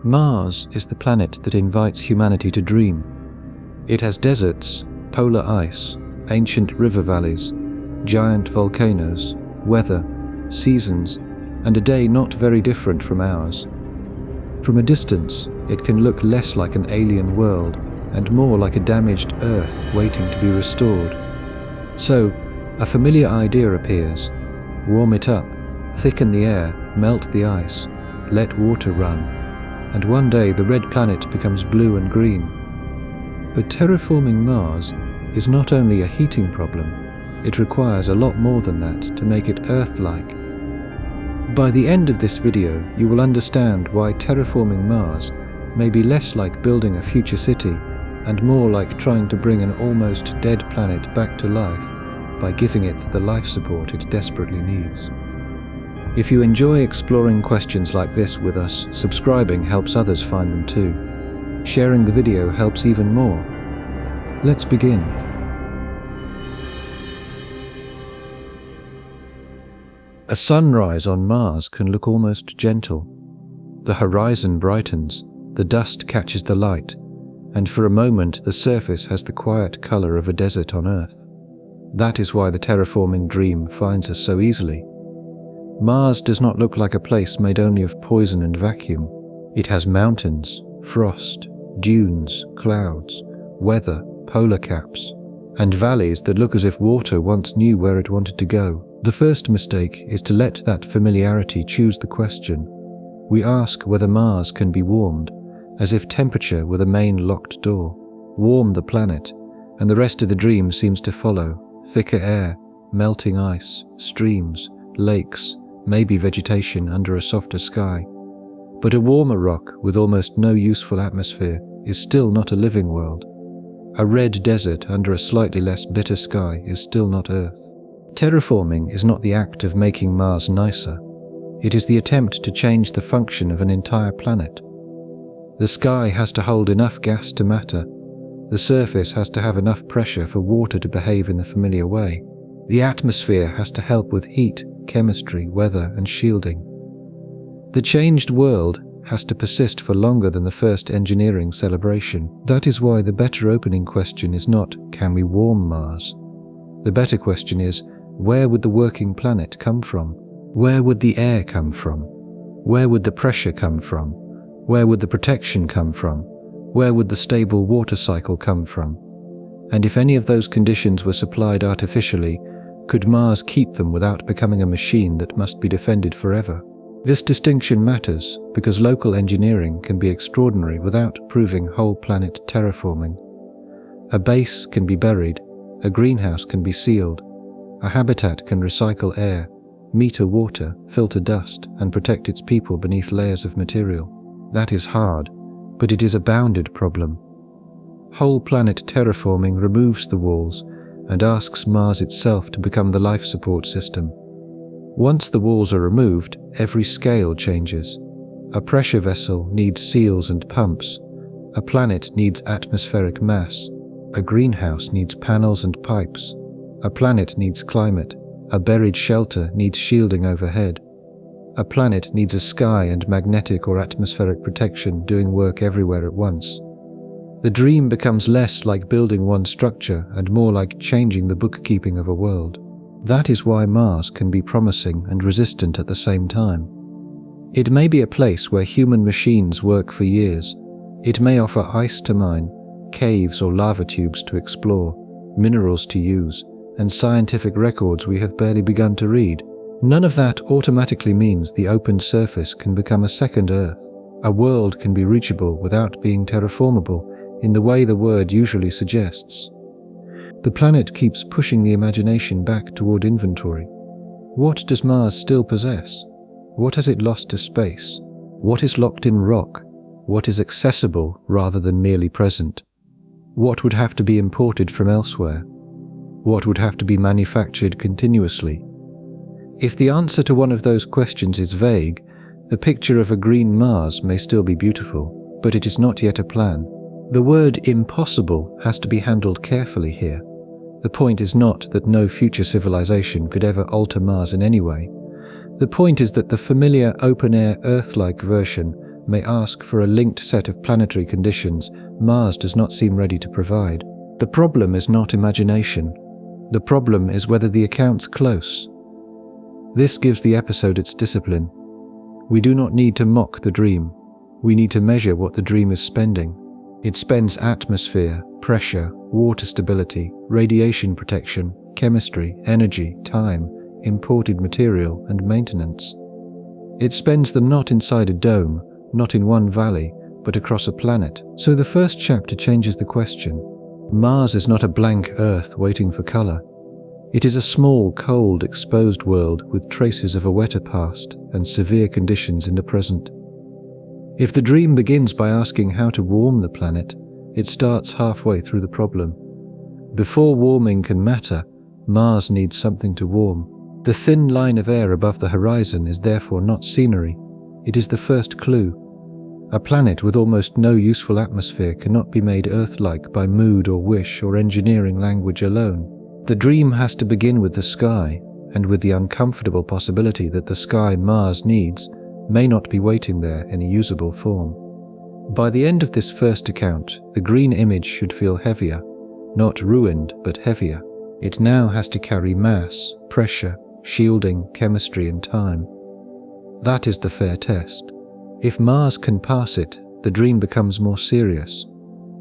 Mars is the planet that invites humanity to dream. It has deserts, polar ice, ancient river valleys, giant volcanoes, weather, seasons, and a day not very different from ours. From a distance, it can look less like an alien world and more like a damaged Earth waiting to be restored. So, a familiar idea appears. Warm it up, thicken the air, melt the ice, let water run, and one day the red planet becomes blue and green. But terraforming Mars is not only a heating problem, it requires a lot more than that to make it Earth-like. By the end of this video, you will understand why terraforming Mars may be less like building a future city and more like trying to bring an almost dead planet back to life by giving it the life support it desperately needs. If you enjoy exploring questions like this with us, subscribing helps others find them too. Sharing the video helps even more. Let's begin. A sunrise on Mars can look almost gentle. The horizon brightens, the dust catches the light, and for a moment the surface has the quiet color of a desert on Earth. That is why the terraforming dream finds us so easily. Mars does not look like a place made only of poison and vacuum. It has mountains, frost, dunes, clouds, weather, polar caps, and valleys that look as if water once knew where it wanted to go. The first mistake is to let that familiarity choose the question. We ask whether Mars can be warmed, as if temperature were the main locked door. Warm the planet, and the rest of the dream seems to follow. Thicker air, melting ice, streams, lakes, maybe vegetation under a softer sky. But a warmer rock with almost no useful atmosphere is still not a living world. A red desert under a slightly less bitter sky is still not Earth. Terraforming is not the act of making Mars nicer. It is the attempt to change the function of an entire planet. The sky has to hold enough gas to matter. The surface has to have enough pressure for water to behave in the familiar way. The atmosphere has to help with heat, chemistry, weather, and shielding. The changed world has to persist for longer than the first engineering celebration. That is why the better opening question is not, can we warm Mars? The better question is, where would the working planet come from? Where would the air come from? Where would the pressure come from? Where would the protection come from? Where would the stable water cycle come from? And if any of those conditions were supplied artificially, could Mars keep them without becoming a machine that must be defended forever? This distinction matters because local engineering can be extraordinary without proving whole planet terraforming. A base can be buried, a greenhouse can be sealed, a habitat can recycle air, meter water, filter dust, and protect its people beneath layers of material. That is hard, but it is a bounded problem. Whole planet terraforming removes the walls and asks Mars itself to become the life support system. Once the walls are removed, every scale changes. A pressure vessel needs seals and pumps. A planet needs atmospheric mass. A greenhouse needs panels and pipes. A planet needs climate. A buried shelter needs shielding overhead. A planet needs a sky and magnetic or atmospheric protection doing work everywhere at once. The dream becomes less like building one structure and more like changing the bookkeeping of a world. That is why Mars can be promising and resistant at the same time. It may be a place where human machines work for years. It may offer ice to mine, caves or lava tubes to explore, minerals to use, and scientific records we have barely begun to read. None of that automatically means the open surface can become a second Earth. A world can be reachable without being terraformable in the way the word usually suggests. The planet keeps pushing the imagination back toward inventory. What does Mars still possess? What has it lost to space? What is locked in rock? What is accessible rather than merely present? What would have to be imported from elsewhere? What would have to be manufactured continuously? If the answer to one of those questions is vague, the picture of a green Mars may still be beautiful, but it is not yet a plan. The word impossible has to be handled carefully here. The point is not that no future civilization could ever alter Mars in any way. The point is that the familiar open-air Earth-like version may ask for a linked set of planetary conditions Mars does not seem ready to provide. The problem is not imagination. The problem is whether the account's close. This gives the episode its discipline. We do not need to mock the dream. We need to measure what the dream is spending. It spends atmosphere, pressure, water stability, radiation protection, chemistry, energy, time, imported material, and maintenance. It spends them not inside a dome, not in one valley, but across a planet. So the first chapter changes the question. Mars is not a blank Earth waiting for color. It is a small, cold, exposed world with traces of a wetter past and severe conditions in the present. If the dream begins by asking how to warm the planet, it starts halfway through the problem. Before warming can matter, Mars needs something to warm. The thin line of air above the horizon is therefore not scenery. It is the first clue. A planet with almost no useful atmosphere cannot be made Earth-like by mood or wish or engineering language alone. The dream has to begin with the sky, and with the uncomfortable possibility that the sky Mars needs may not be waiting there in a usable form. By the end of this first account, the green image should feel heavier, not ruined but heavier. It now has to carry mass, pressure, shielding, chemistry and time. That is the fair test. If Mars can pass it, the dream becomes more serious.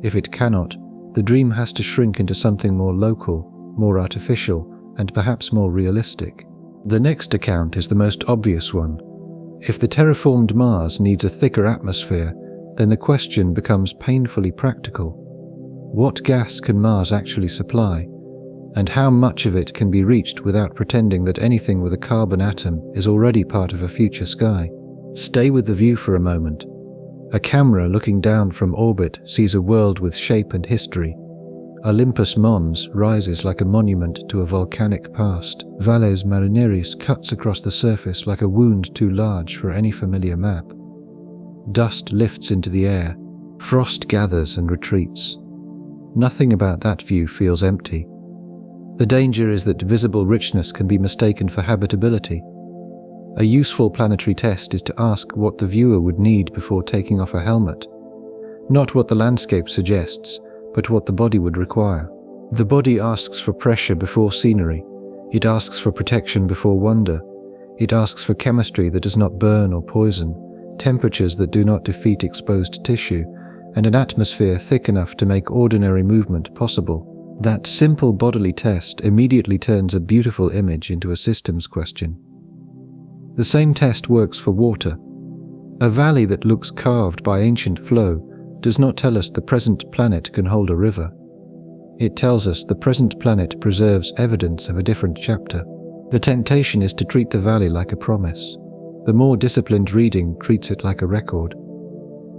If it cannot, the dream has to shrink into something more local, more artificial, and perhaps more realistic. The next account is the most obvious one. If the terraformed Mars needs a thicker atmosphere, then the question becomes painfully practical. What gas can Mars actually supply? And how much of it can be reached without pretending that anything with a carbon atom is already part of a future sky? Stay with the view for a moment. A camera looking down from orbit sees a world with shape and history. Olympus Mons rises like a monument to a volcanic past. Valles Marineris cuts across the surface like a wound too large for any familiar map. Dust lifts into the air. Frost gathers and retreats. Nothing about that view feels empty. The danger is that visible richness can be mistaken for habitability. A useful planetary test is to ask what the viewer would need before taking off a helmet. Not what the landscape suggests, but what the body would require. The body asks for pressure before scenery. It asks for protection before wonder. It asks for chemistry that does not burn or poison, temperatures that do not defeat exposed tissue, and an atmosphere thick enough to make ordinary movement possible. That simple bodily test immediately turns a beautiful image into a systems question. The same test works for water. A valley that looks carved by ancient flow does not tell us the present planet can hold a river. It tells us the present planet preserves evidence of a different chapter. The temptation is to treat the valley like a promise. The more disciplined reading treats it like a record.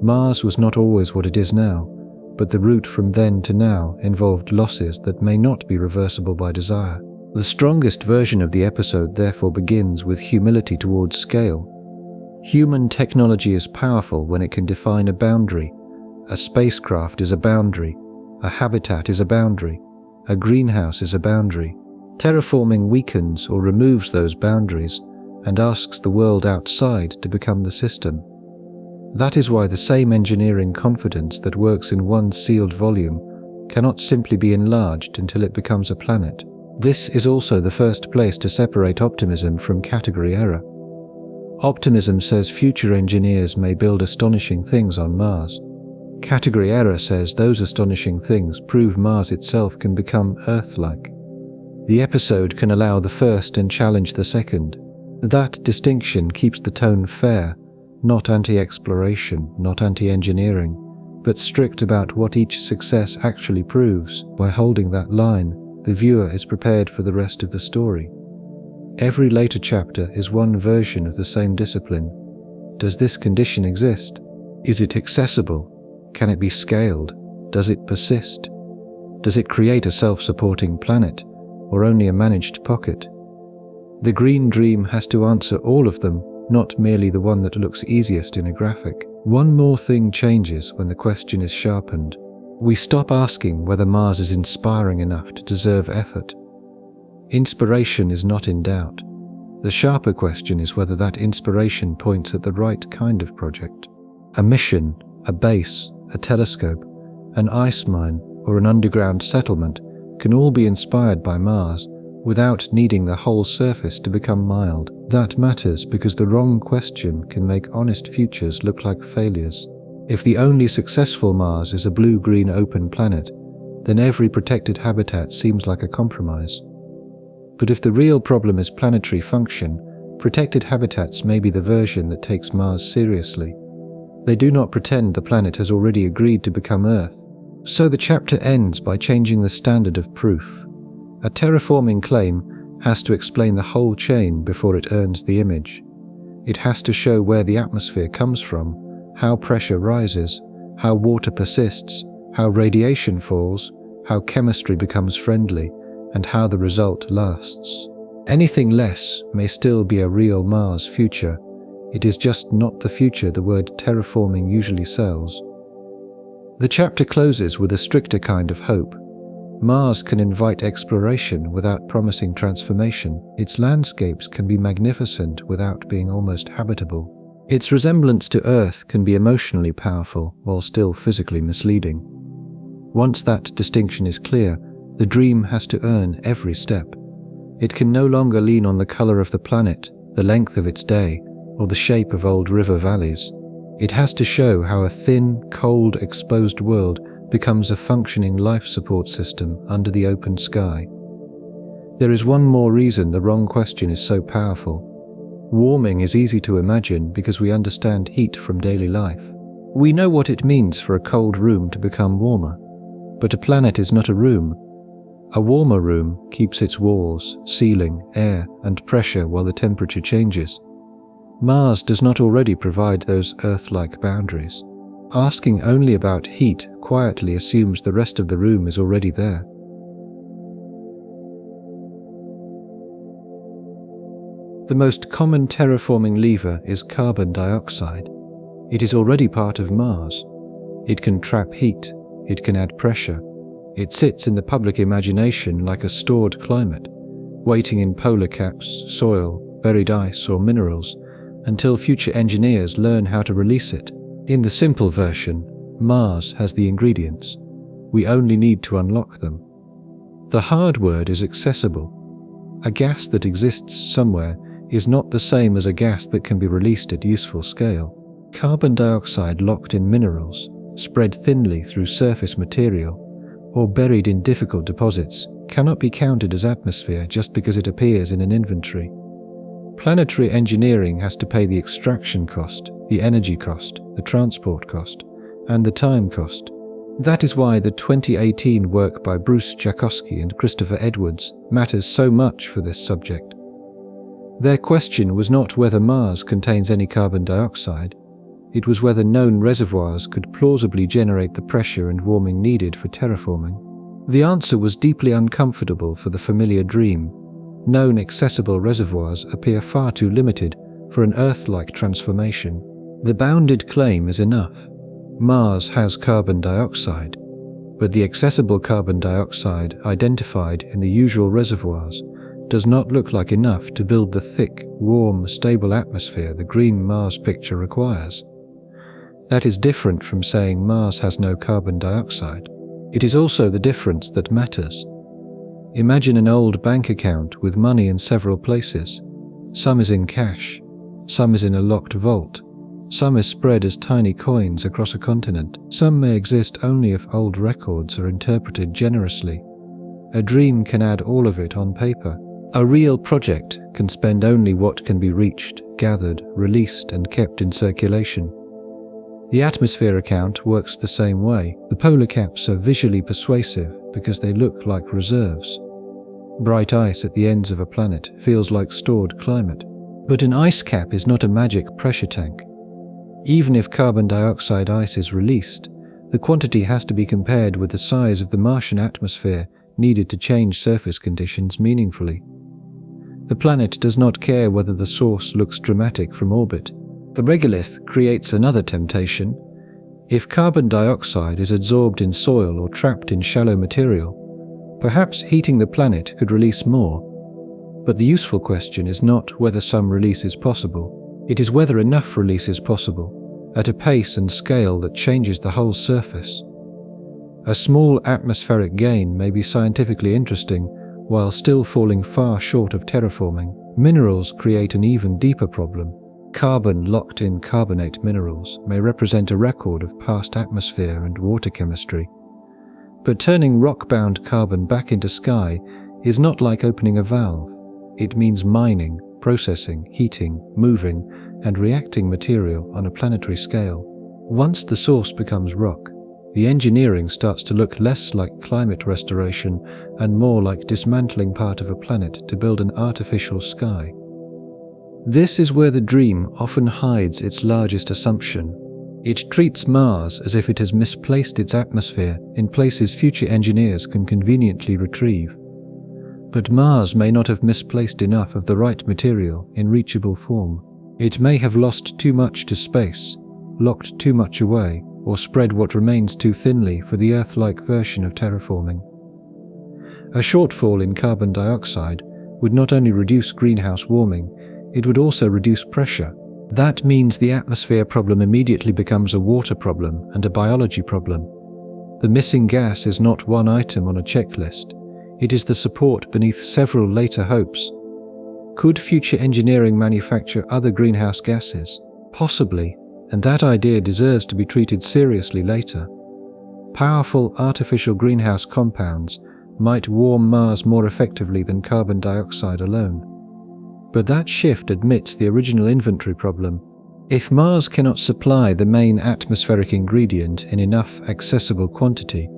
Mars was not always what it is now, but the route from then to now involved losses that may not be reversible by desire. The strongest version of the episode therefore begins with humility towards scale. Human technology is powerful when it can define a boundary. A spacecraft is a boundary. A habitat is a boundary. A greenhouse is a boundary. Terraforming weakens or removes those boundaries and asks the world outside to become the system. That is why the same engineering confidence that works in one sealed volume cannot simply be enlarged until it becomes a planet. This is also the first place to separate optimism from category error. Optimism says future engineers may build astonishing things on Mars. Category error says those astonishing things prove Mars itself can become Earth-like. The episode can allow the first and challenge the second. That distinction keeps the tone fair, not anti-exploration, not anti-engineering, but strict about what each success actually proves. By holding that line, the viewer is prepared for the rest of the story. Every later chapter is one version of the same discipline. Does this condition exist? Is it accessible? Can it be scaled? Does it persist? Does it create a self-supporting planet, or only a managed pocket? The green dream has to answer all of them, not merely the one that looks easiest in a graphic. One more thing changes when the question is sharpened. We stop asking whether Mars is inspiring enough to deserve effort. Inspiration is not in doubt. The sharper question is whether that inspiration points at the right kind of project. A mission, a base, a telescope, an ice mine, or an underground settlement can all be inspired by Mars without needing the whole surface to become mild. That matters because the wrong question can make honest futures look like failures. If the only successful Mars is a blue-green open planet, then every protected habitat seems like a compromise. But if the real problem is planetary function, protected habitats may be the version that takes Mars seriously. They do not pretend the planet has already agreed to become Earth. So the chapter ends by changing the standard of proof. A terraforming claim has to explain the whole chain before it earns the image. It has to show where the atmosphere comes from, how pressure rises, how water persists, how radiation falls, how chemistry becomes friendly, and how the result lasts. Anything less may still be a real Mars future. It is just not the future the word terraforming usually sells. The chapter closes with a stricter kind of hope. Mars can invite exploration without promising transformation. Its landscapes can be magnificent without being almost habitable. Its resemblance to Earth can be emotionally powerful while still physically misleading. Once that distinction is clear, the dream has to earn every step. It can no longer lean on the color of the planet, the length of its day, or the shape of old river valleys. It has to show how a thin, cold, exposed world becomes a functioning life support system under the open sky. There is one more reason the wrong question is so powerful. Warming is easy to imagine because we understand heat from daily life. We know what it means for a cold room to become warmer. But a planet is not a room. A warmer room keeps its walls, ceiling, air, and pressure while the temperature changes. Mars does not already provide those Earth-like boundaries. Asking only about heat quietly assumes the rest of the room is already there. The most common terraforming lever is carbon dioxide. It is already part of Mars. It can trap heat. It can add pressure. It sits in the public imagination like a stored climate, waiting in polar caps, soil, buried ice, or minerals, until future engineers learn how to release it. In the simple version, Mars has the ingredients. We only need to unlock them. The hard word is accessible. A gas that exists somewhere is not the same as a gas that can be released at useful scale. Carbon dioxide locked in minerals, spread thinly through surface material, or buried in difficult deposits, cannot be counted as atmosphere just because it appears in an inventory. Planetary engineering has to pay the extraction cost, the energy cost, the transport cost, and the time cost. That is why the 2018 work by Bruce Jakosky and Christopher Edwards matters so much for this subject. Their question was not whether Mars contains any carbon dioxide. It was whether known reservoirs could plausibly generate the pressure and warming needed for terraforming. The answer was deeply uncomfortable for the familiar dream. Known accessible reservoirs appear far too limited for an Earth-like transformation. The bounded claim is enough. Mars has carbon dioxide, but the accessible carbon dioxide identified in the usual reservoirs does not look like enough to build the thick, warm, stable atmosphere the green Mars picture requires. That is different from saying Mars has no carbon dioxide. It is also the difference that matters. Imagine an old bank account with money in several places. Some is in cash, some is in a locked vault, some is spread as tiny coins across a continent. Some may exist only if old records are interpreted generously. A dream can add all of it on paper. A real project can spend only what can be reached, gathered, released, and kept in circulation. The atmosphere account works the same way. The polar caps are visually persuasive because they look like reserves. Bright ice at the ends of a planet feels like stored climate. But an ice cap is not a magic pressure tank. Even if carbon dioxide ice is released, the quantity has to be compared with the size of the Martian atmosphere needed to change surface conditions meaningfully. The planet does not care whether the source looks dramatic from orbit. The regolith creates another temptation. If carbon dioxide is adsorbed in soil or trapped in shallow material, perhaps heating the planet could release more. But the useful question is not whether some release is possible. It is whether enough release is possible, at a pace and scale that changes the whole surface. A small atmospheric gain may be scientifically interesting while still falling far short of terraforming. Minerals create an even deeper problem. Carbon locked in carbonate minerals may represent a record of past atmosphere and water chemistry. But turning rock-bound carbon back into sky is not like opening a valve. It means mining, processing, heating, moving, and reacting material on a planetary scale. Once the source becomes rock, the engineering starts to look less like climate restoration and more like dismantling part of a planet to build an artificial sky. This is where the dream often hides its largest assumption. It treats Mars as if it has misplaced its atmosphere in places future engineers can conveniently retrieve. But Mars may not have misplaced enough of the right material in reachable form. It may have lost too much to space, locked too much away, or spread what remains too thinly for the Earth-like version of terraforming. A shortfall in carbon dioxide would not only reduce greenhouse warming, it would also reduce pressure. That means the atmosphere problem immediately becomes a water problem and a biology problem. The missing gas is not one item on a checklist. It is the support beneath several later hopes. Could future engineering manufacture other greenhouse gases? Possibly, and that idea deserves to be treated seriously later. Powerful artificial greenhouse compounds might warm Mars more effectively than carbon dioxide alone. But that shift admits the original inventory problem. If Mars cannot supply the main atmospheric ingredient in enough accessible quantity,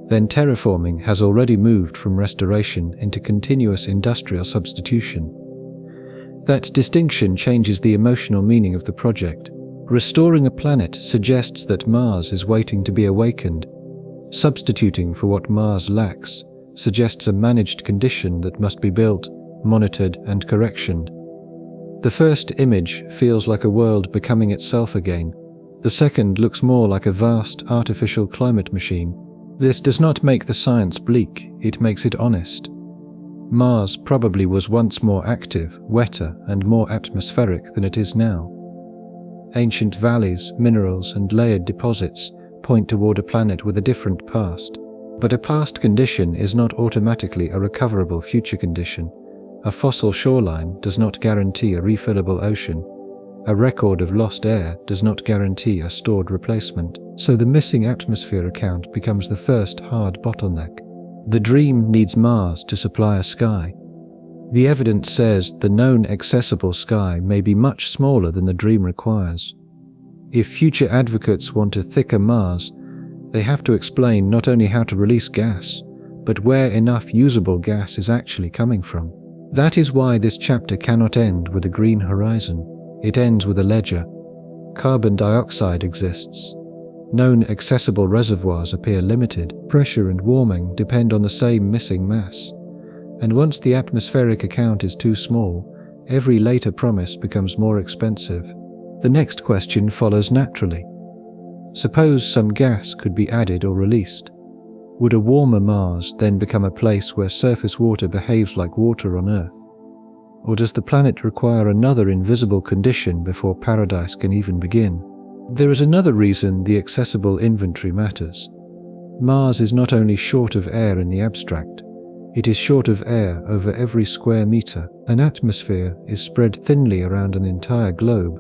then terraforming has already moved from restoration into continuous industrial substitution. That distinction changes the emotional meaning of the project. Restoring a planet suggests that Mars is waiting to be awakened. Substituting for what Mars lacks suggests a managed condition that must be built, monitored, and correctioned. The first image feels like a world becoming itself again. The second looks more like a vast artificial climate machine. This does not make the science bleak, it makes it honest. Mars probably was once more active, wetter, and more atmospheric than it is now. Ancient valleys, minerals, and layered deposits point toward a planet with a different past. But a past condition is not automatically a recoverable future condition. A fossil shoreline does not guarantee a refillable ocean. A record of lost air does not guarantee a stored replacement. So the missing atmosphere account becomes the first hard bottleneck. The dream needs Mars to supply a sky. The evidence says the known accessible sky may be much smaller than the dream requires. If future advocates want a thicker Mars, they have to explain not only how to release gas, but where enough usable gas is actually coming from. That is why this chapter cannot end with a green horizon. It ends with a ledger. Carbon dioxide exists. Known accessible reservoirs appear limited. Pressure and warming depend on the same missing mass. And once the atmospheric account is too small, every later promise becomes more expensive. The next question follows naturally. Suppose some gas could be added or released. Would a warmer Mars then become a place where surface water behaves like water on Earth? Or does the planet require another invisible condition before paradise can even begin? There is another reason the accessible inventory matters. Mars is not only short of air in the abstract, it is short of air over every square meter. An atmosphere is spread thinly around an entire globe,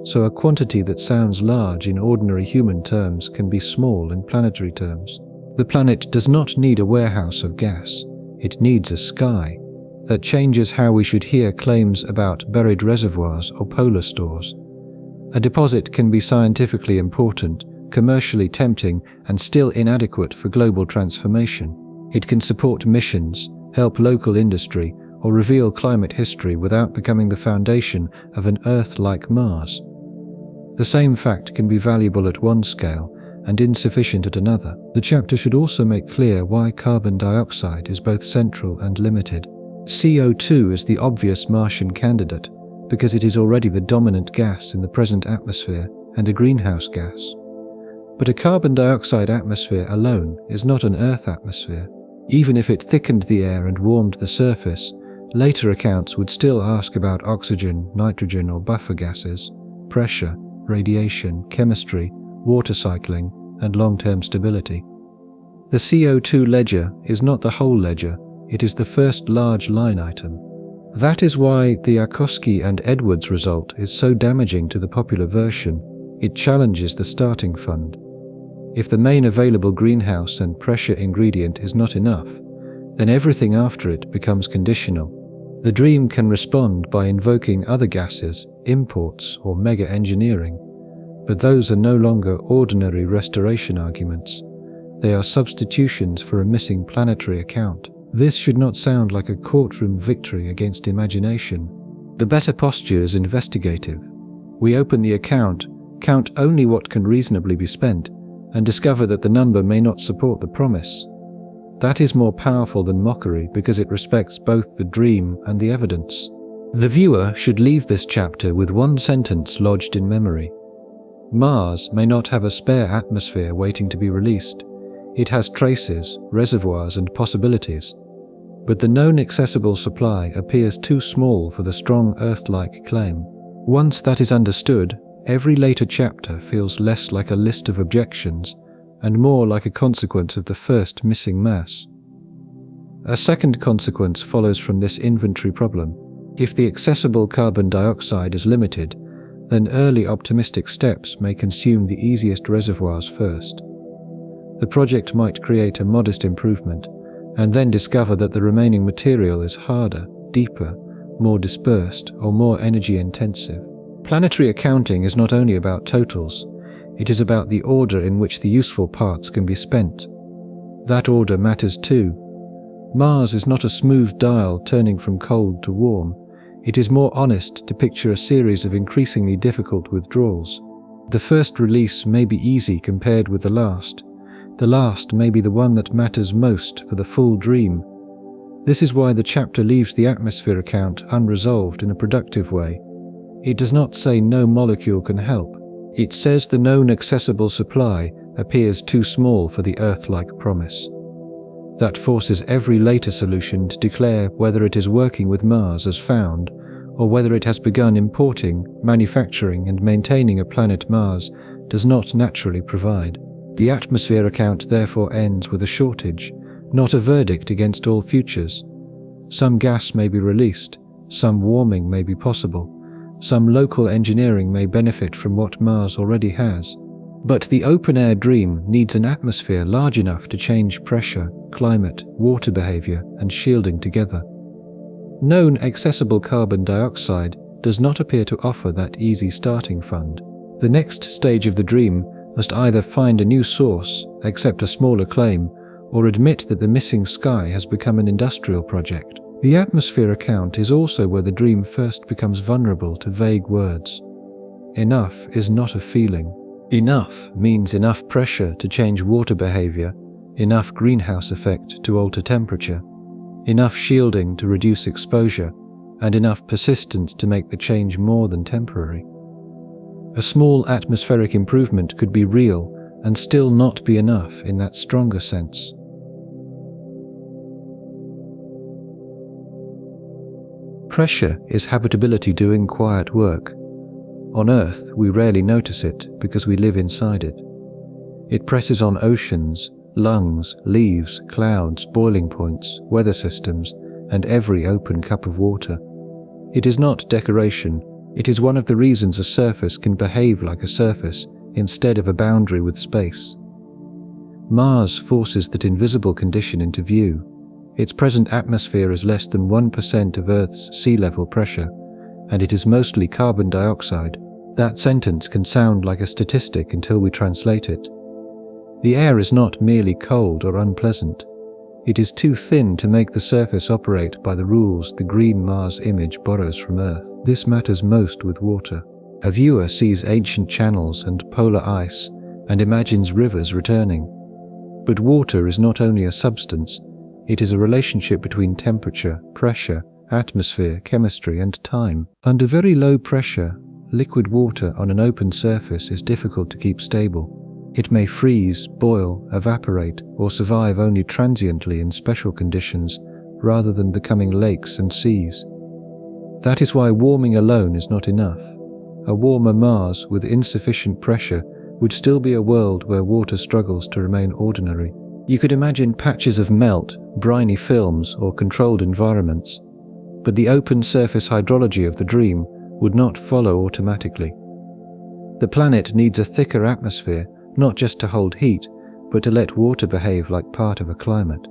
so a quantity that sounds large in ordinary human terms can be small in planetary terms. The planet does not need a warehouse of gas, it needs a sky. That changes how we should hear claims about buried reservoirs or polar stores. A deposit can be scientifically important, commercially tempting, and still inadequate for global transformation. It can support missions, help local industry, or reveal climate history without becoming the foundation of an Earth-like Mars. The same fact can be valuable at one scale and insufficient at another. The chapter should also make clear why carbon dioxide is both central and limited. CO2 is the obvious Martian candidate because it is already the dominant gas in the present atmosphere and a greenhouse gas. But a carbon dioxide atmosphere alone is not an Earth atmosphere. Even if it thickened the air and warmed the surface, later accounts would still ask about oxygen, nitrogen or buffer gases, pressure, radiation, chemistry, water cycling, and long-term stability. The CO2 ledger is not the whole ledger, it is the first large line item. That is why the Akosky and Edwards result is so damaging to the popular version. It challenges the starting fund. If the main available greenhouse and pressure ingredient is not enough, then everything after it becomes conditional. The dream can respond by invoking other gases, imports, or mega-engineering, but those are no longer ordinary restoration arguments. They are substitutions for a missing planetary account. This should not sound like a courtroom victory against imagination. The better posture is investigative. We open the account, count only what can reasonably be spent, and discover that the number may not support the promise. That is more powerful than mockery because it respects both the dream and the evidence. The viewer should leave this chapter with one sentence lodged in memory. Mars may not have a spare atmosphere waiting to be released. It has traces, reservoirs, and possibilities. But the known accessible supply appears too small for the strong Earth-like claim. Once that is understood, every later chapter feels less like a list of objections and more like a consequence of the first missing mass. A second consequence follows from this inventory problem. If the accessible carbon dioxide is limited, then early optimistic steps may consume the easiest reservoirs first. The project might create a modest improvement, and then discover that the remaining material is harder, deeper, more dispersed, or more energy-intensive. Planetary accounting is not only about totals, it is about the order in which the useful parts can be spent. That order matters too. Mars is not a smooth dial turning from cold to warm. It is more honest to picture a series of increasingly difficult withdrawals. The first release may be easy compared with the last. The last may be the one that matters most for the full dream. This is why the chapter leaves the atmosphere account unresolved in a productive way. It does not say no molecule can help. It says the known accessible supply appears too small for the Earth-like promise. That forces every later solution to declare whether it is working with Mars as found, or whether it has begun importing, manufacturing, and maintaining a planet Mars does not naturally provide. The atmosphere account therefore ends with a shortage, not a verdict against all futures. Some gas may be released, some warming may be possible, some local engineering may benefit from what Mars already has. But the open-air dream needs an atmosphere large enough to change pressure, climate, water behavior, and shielding together. Known accessible carbon dioxide does not appear to offer that easy starting fund. The next stage of the dream must either find a new source, accept a smaller claim, or admit that the missing sky has become an industrial project. The atmosphere account is also where the dream first becomes vulnerable to vague words. Enough is not a feeling. Enough means enough pressure to change water behavior, enough greenhouse effect to alter temperature, enough shielding to reduce exposure, and enough persistence to make the change more than temporary. A small atmospheric improvement could be real and still not be enough in that stronger sense. Pressure is habitability doing quiet work. On Earth, we rarely notice it because we live inside it. It presses on oceans, lungs, leaves, clouds, boiling points, weather systems, and every open cup of water. It is not decoration. It is one of the reasons a surface can behave like a surface instead of a boundary with space. Mars forces that invisible condition into view. Its present atmosphere is less than 1% of Earth's sea level pressure, and it is mostly carbon dioxide. That sentence can sound like a statistic until we translate it. The air is not merely cold or unpleasant. It is too thin to make the surface operate by the rules the green Mars image borrows from Earth. This matters most with water. A viewer sees ancient channels and polar ice and imagines rivers returning. But water is not only a substance, it is a relationship between temperature, pressure, atmosphere, chemistry, and time. Under very low pressure, liquid water on an open surface is difficult to keep stable. It may freeze, boil, evaporate, or survive only transiently in special conditions rather than becoming lakes and seas. That is why warming alone is not enough. a warmer Mars with insufficient pressure would still be a world where water struggles to remain ordinary. You could imagine patches of melt, briny films, or controlled environments, but the open surface hydrology of the dream would not follow automatically. The planet needs a thicker atmosphere, not just to hold heat, but to let water behave like part of a climate.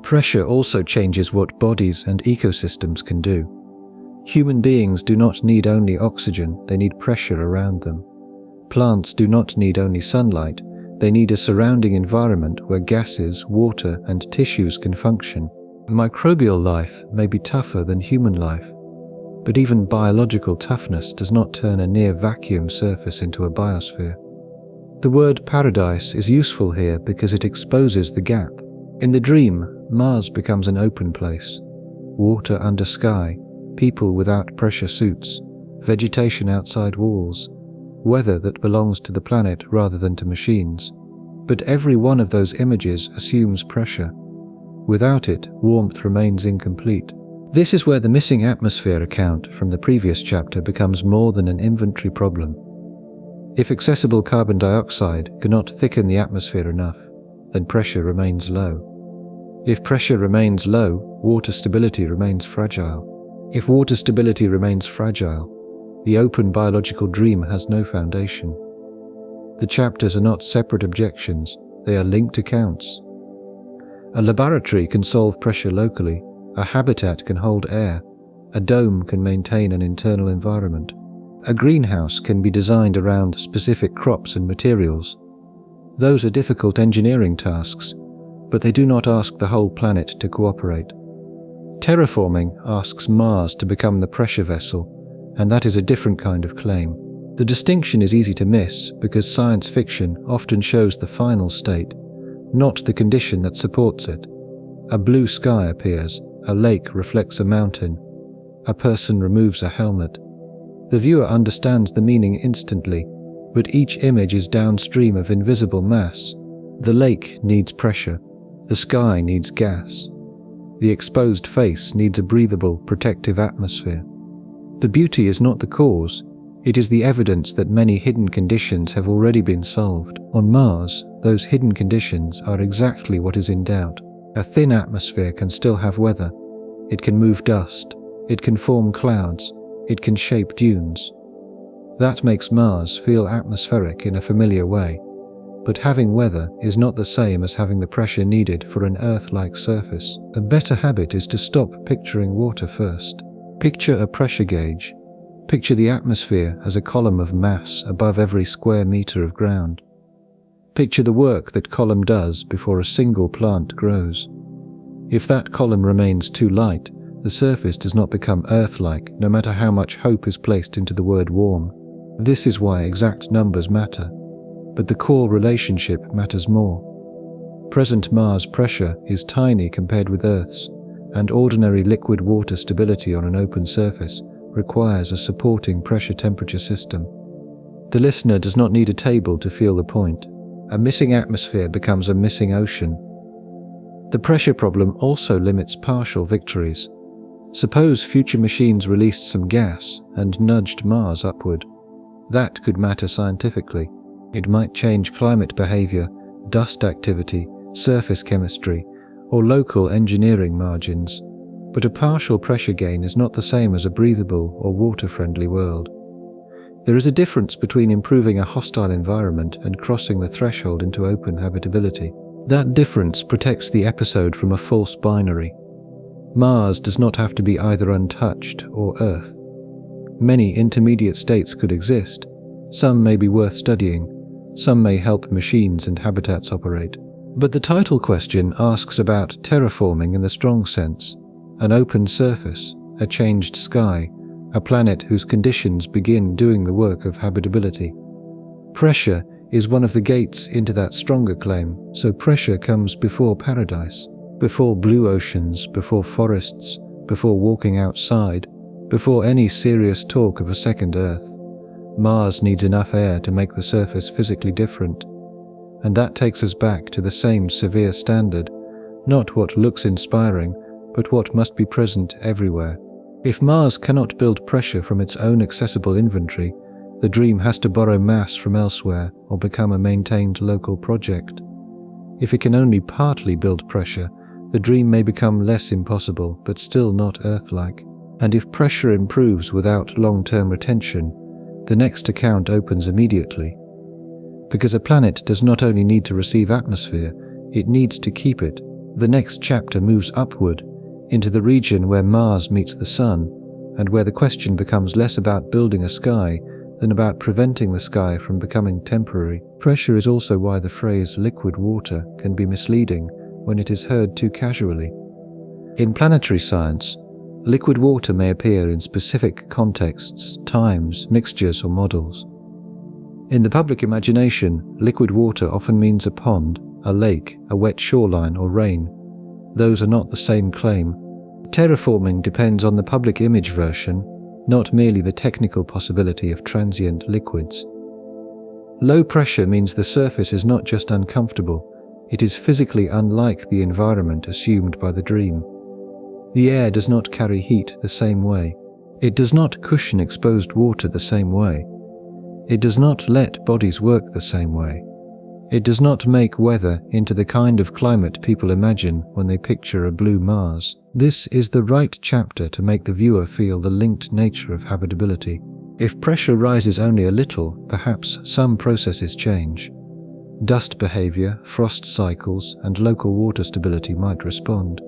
Pressure also changes what bodies and ecosystems can do. Human beings do not need only oxygen, they need pressure around them. Plants do not need only sunlight, they need a surrounding environment where gases, water, and tissues can function. Microbial life may be tougher than human life, but even biological toughness does not turn a near vacuum surface into a biosphere. The word paradise is useful here because it exposes the gap. In the dream, Mars becomes an open place. Water under sky, people without pressure suits, vegetation outside walls, weather that belongs to the planet rather than to machines. But every one of those images assumes pressure. Without it, warmth remains incomplete. This is where the missing atmosphere account from the previous chapter becomes more than an inventory problem. If accessible carbon dioxide cannot thicken the atmosphere enough, then pressure remains low. If pressure remains low, water stability remains fragile. If water stability remains fragile, the open biological dream has no foundation. The chapters are not separate objections, they are linked accounts. A laboratory can solve pressure locally, a habitat can hold air, a dome can maintain an internal environment. A greenhouse can be designed around specific crops and materials. Those are difficult engineering tasks, but they do not ask the whole planet to cooperate. Terraforming asks Mars to become the pressure vessel, and that is a different kind of claim. The distinction is easy to miss because science fiction often shows the final state, not the condition that supports it. A blue sky appears, a lake reflects a mountain, a person removes a helmet. The viewer understands the meaning instantly, but each image is downstream of invisible mass. The lake needs pressure, the sky needs gas. The exposed face needs a breathable, protective atmosphere. The beauty is not the cause, it is the evidence that many hidden conditions have already been solved. On Mars, those hidden conditions are exactly what is in doubt. A thin atmosphere can still have weather. It can move dust. It can form clouds. It can shape dunes. That makes Mars feel atmospheric in a familiar way. But having weather is not the same as having the pressure needed for an Earth-like surface. A better habit is to stop picturing water first. Picture a pressure gauge. Picture the atmosphere as a column of mass above every square meter of ground. Picture the work that column does before a single plant grows. If that column remains too light, the surface does not become Earth-like, no matter how much hope is placed into the word warm. This is why exact numbers matter, but the core relationship matters more. Present Mars pressure is tiny compared with Earth's, and ordinary liquid water stability on an open surface requires a supporting pressure-temperature system. The listener does not need a table to feel the point. A missing atmosphere becomes a missing ocean. The pressure problem also limits partial victories. Suppose future machines released some gas and nudged Mars upward. That could matter scientifically. It might change climate behavior, dust activity, surface chemistry, or local engineering margins. But a partial pressure gain is not the same as a breathable or water-friendly world. There is a difference between improving a hostile environment and crossing the threshold into open habitability. That difference protects the episode from a false binary. Mars does not have to be either untouched or Earth. Many intermediate states could exist. Some may be worth studying. Some may help machines and habitats operate. But the title question asks about terraforming in the strong sense. An open surface, a changed sky, a planet whose conditions begin doing the work of habitability. Pressure is one of the gates into that stronger claim, so pressure comes before paradise, before blue oceans, before forests, before walking outside, before any serious talk of a second Earth. Mars needs enough air to make the surface physically different, and that takes us back to the same severe standard, not what looks inspiring, but what must be present everywhere. If Mars cannot build pressure from its own accessible inventory, the dream has to borrow mass from elsewhere or become a maintained local project. If it can only partly build pressure, the dream may become less impossible but still not Earth-like. And if pressure improves without long-term retention, the next account opens immediately. Because a planet does not only need to receive atmosphere, it needs to keep it. The next chapter moves upward, into the region where Mars meets the Sun, and where the question becomes less about building a sky than about preventing the sky from becoming temporary. Pressure is also why the phrase liquid water can be misleading when it is heard too casually. In planetary science, liquid water may appear in specific contexts, times, mixtures, or models. In the public imagination, liquid water often means a pond, a lake, a wet shoreline, or rain. Those are not the same claim. Terraforming depends on the public image version, not merely the technical possibility of transient liquids. Low pressure means the surface is not just uncomfortable, it is physically unlike the environment assumed by the dream. The air does not carry heat the same way. It does not cushion exposed water the same way. It does not let bodies work the same way. It does not make weather into the kind of climate people imagine when they picture a blue Mars. This is the right chapter to make the viewer feel the linked nature of habitability. If pressure rises only a little, perhaps some processes change. Dust behavior, frost cycles, and local water stability might respond.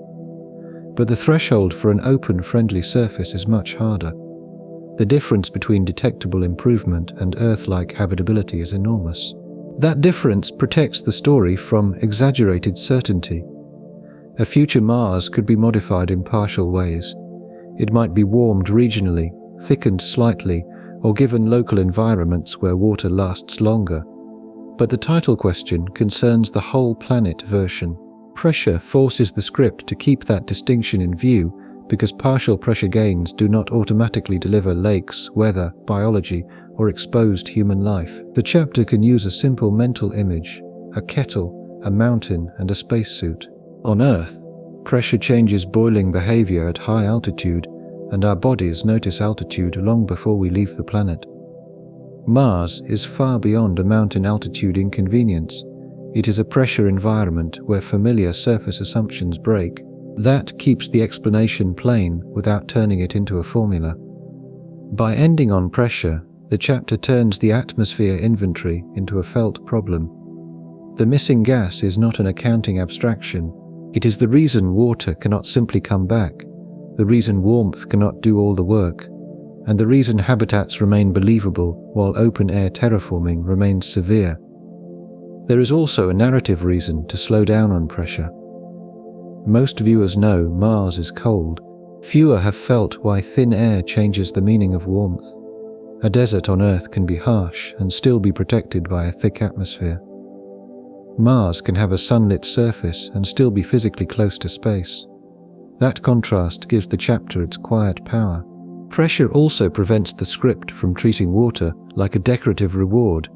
But the threshold for an open, friendly surface is much harder. The difference between detectable improvement and Earth-like habitability is enormous. That difference protects the story from exaggerated certainty. A future Mars could be modified in partial ways. It might be warmed regionally, thickened slightly, or given local environments where water lasts longer. But the title question concerns the whole planet version. Pressure forces the script to keep that distinction in view because partial pressure gains do not automatically deliver lakes, weather, biology, or exposed human life. The chapter can use a simple mental image: a kettle, a mountain, and a spacesuit. On Earth, pressure changes boiling behavior at high altitude, and our bodies notice altitude long before we leave the planet. Mars is far beyond a mountain altitude inconvenience. It is a pressure environment where familiar surface assumptions break. That keeps the explanation plain without turning it into a formula. By ending on pressure, the chapter turns the atmosphere inventory into a felt problem. The missing gas is not an accounting abstraction. It is the reason water cannot simply come back, the reason warmth cannot do all the work, and the reason habitats remain believable while open-air terraforming remains severe. There is also a narrative reason to slow down on pressure. Most viewers know Mars is cold. Fewer have felt why thin air changes the meaning of warmth. A desert on Earth can be harsh and still be protected by a thick atmosphere. Mars can have a sunlit surface and still be physically close to space. That contrast gives the chapter its quiet power. Pressure also prevents the script from treating water like a decorative reward.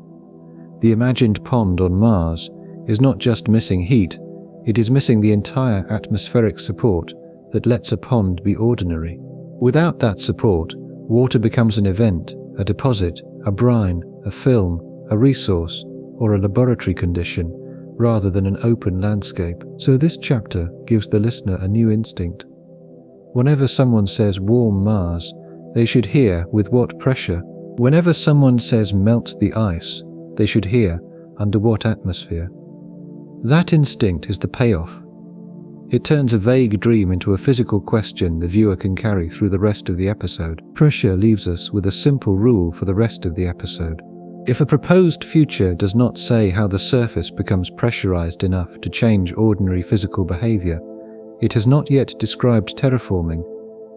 The imagined pond on Mars is not just missing heat, it is missing the entire atmospheric support that lets a pond be ordinary. Without that support, water becomes an event, a deposit, a brine, a film, a resource, or a laboratory condition, rather than an open landscape. So this chapter gives the listener a new instinct. Whenever someone says warm Mars, they should hear with what pressure. Whenever someone says melt the ice, they should hear under what atmosphere. That instinct is the payoff. It turns a vague dream into a physical question the viewer can carry through the rest of the episode. Pressure leaves us with a simple rule for the rest of the episode. If a proposed future does not say how the surface becomes pressurized enough to change ordinary physical behavior, it has not yet described terraforming.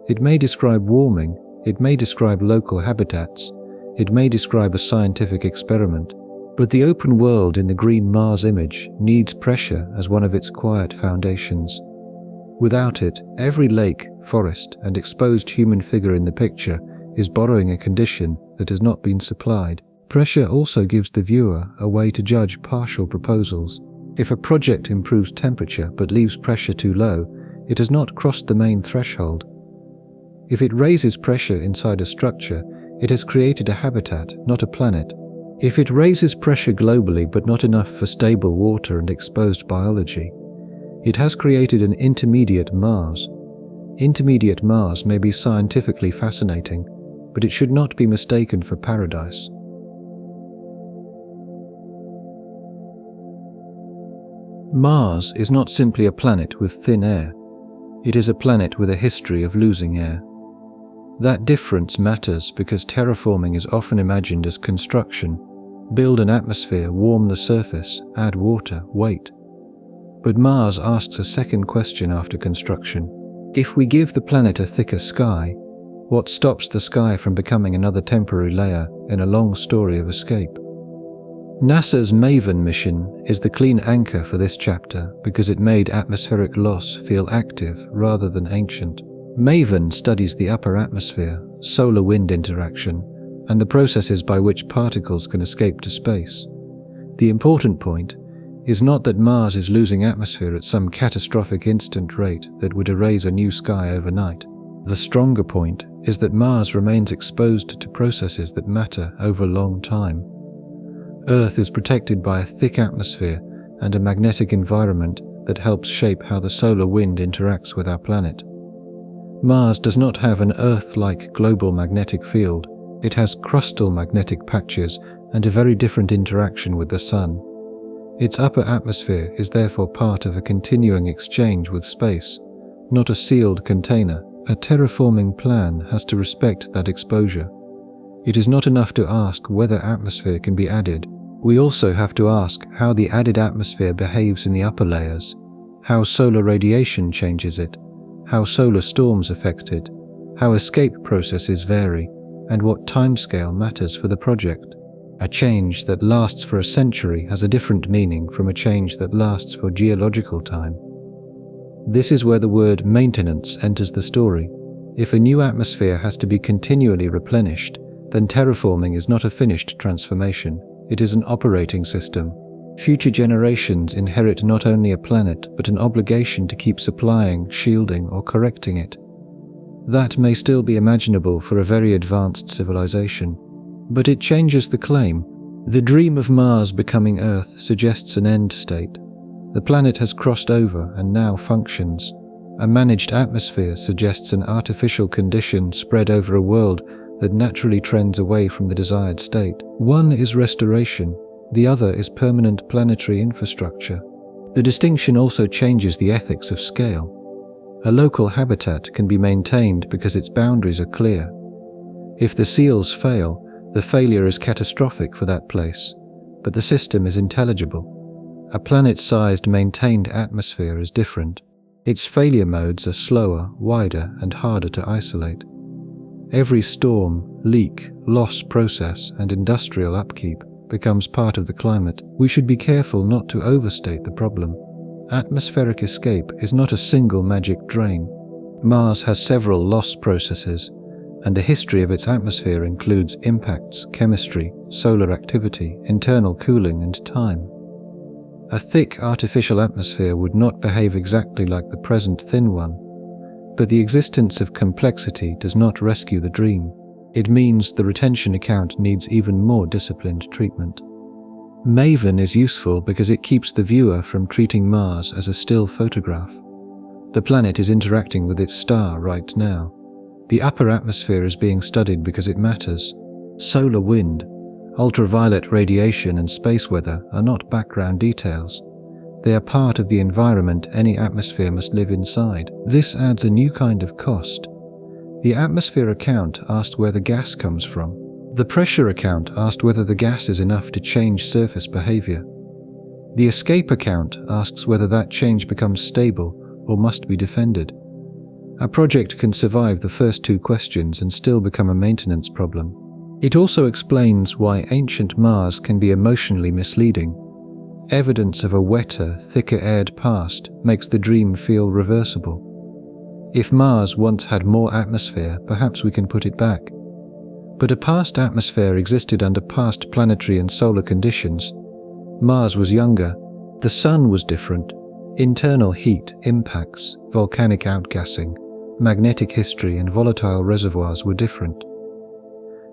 It may describe warming, it may describe local habitats, it may describe a scientific experiment. But the open world in the green Mars image needs pressure as one of its quiet foundations. Without it, every lake, forest, and exposed human figure in the picture is borrowing a condition that has not been supplied. Pressure also gives the viewer a way to judge partial proposals. If a project improves temperature but leaves pressure too low, it has not crossed the main threshold. If it raises pressure inside a structure, It has created a habitat, not a planet. If it raises pressure globally but not enough for stable water and exposed biology, it has created an intermediate Mars. Intermediate Mars may be scientifically fascinating, but it should not be mistaken for paradise. Mars is not simply a planet with thin air. It is a planet with a history of losing air. That difference matters because terraforming is often imagined as construction. Build an atmosphere, warm the surface, add water, wait. But Mars asks a second question after construction. If we give the planet a thicker sky, what stops the sky from becoming another temporary layer in a long story of escape? NASA's MAVEN mission is the clean anchor for this chapter because it made atmospheric loss feel active rather than ancient. MAVEN studies the upper atmosphere, solar-wind interaction, and the processes by which particles can escape to space. The important point is not that Mars is losing atmosphere at some catastrophic instant rate that would erase a new sky overnight. The stronger point is that Mars remains exposed to processes that matter over a long time. Earth is protected by a thick atmosphere and a magnetic environment that helps shape how the solar wind interacts with our planet. Mars does not have an Earth-like global magnetic field. It has crustal magnetic patches and a very different interaction with the Sun. Its upper atmosphere is therefore part of a continuing exchange with space, not a sealed container. A terraforming plan has to respect that exposure. It is not enough to ask whether atmosphere can be added. We also have to ask how the added atmosphere behaves in the upper layers, how solar radiation changes it, how solar storms affect it, how escape processes vary, and what timescale matters for the project. A change that lasts for a century has a different meaning from a change that lasts for geological time. This is where the word maintenance enters the story. If a new atmosphere has to be continually replenished, then terraforming is not a finished transformation. It is an operating system. Future generations inherit not only a planet, but an obligation to keep supplying, shielding, or correcting it. That may still be imaginable for a very advanced civilization, but it changes the claim. The dream of Mars becoming Earth suggests an end state. The planet has crossed over and now functions. A managed atmosphere suggests an artificial condition spread over a world that naturally trends away from the desired state. One is restoration, the other is permanent planetary infrastructure. The distinction also changes the ethics of scale. A local habitat can be maintained because its boundaries are clear. If the seals fail, the failure is catastrophic for that place, but the system is intelligible. A planet-sized maintained atmosphere is different. Its failure modes are slower, wider, and harder to isolate. Every storm, leak, loss process, and industrial upkeep becomes part of the climate. We should be careful not to overstate the problem. Atmospheric escape is not a single magic drain. Mars has several loss processes, and the history of its atmosphere includes impacts, chemistry, solar activity, internal cooling, and time. A thick artificial atmosphere would not behave exactly like the present thin one, but the existence of complexity does not rescue the dream. It means the retention account needs even more disciplined treatment. MAVEN is useful because it keeps the viewer from treating Mars as a still photograph. The planet is interacting with its star right now. The upper atmosphere is being studied because it matters. Solar wind, ultraviolet radiation, and space weather are not background details. They are part of the environment any atmosphere must live inside. This adds a new kind of cost. The atmosphere account asked where the gas comes from. The pressure account asked whether the gas is enough to change surface behavior. The escape account asks whether that change becomes stable or must be defended. A project can survive the first two questions and still become a maintenance problem. It also explains why ancient Mars can be emotionally misleading. Evidence of a wetter, thicker-aired past makes the dream feel reversible. If Mars once had more atmosphere, perhaps we can put it back. But a past atmosphere existed under past planetary and solar conditions. Mars was younger. The Sun was different. Internal heat, impacts, volcanic outgassing, magnetic history, and volatile reservoirs were different.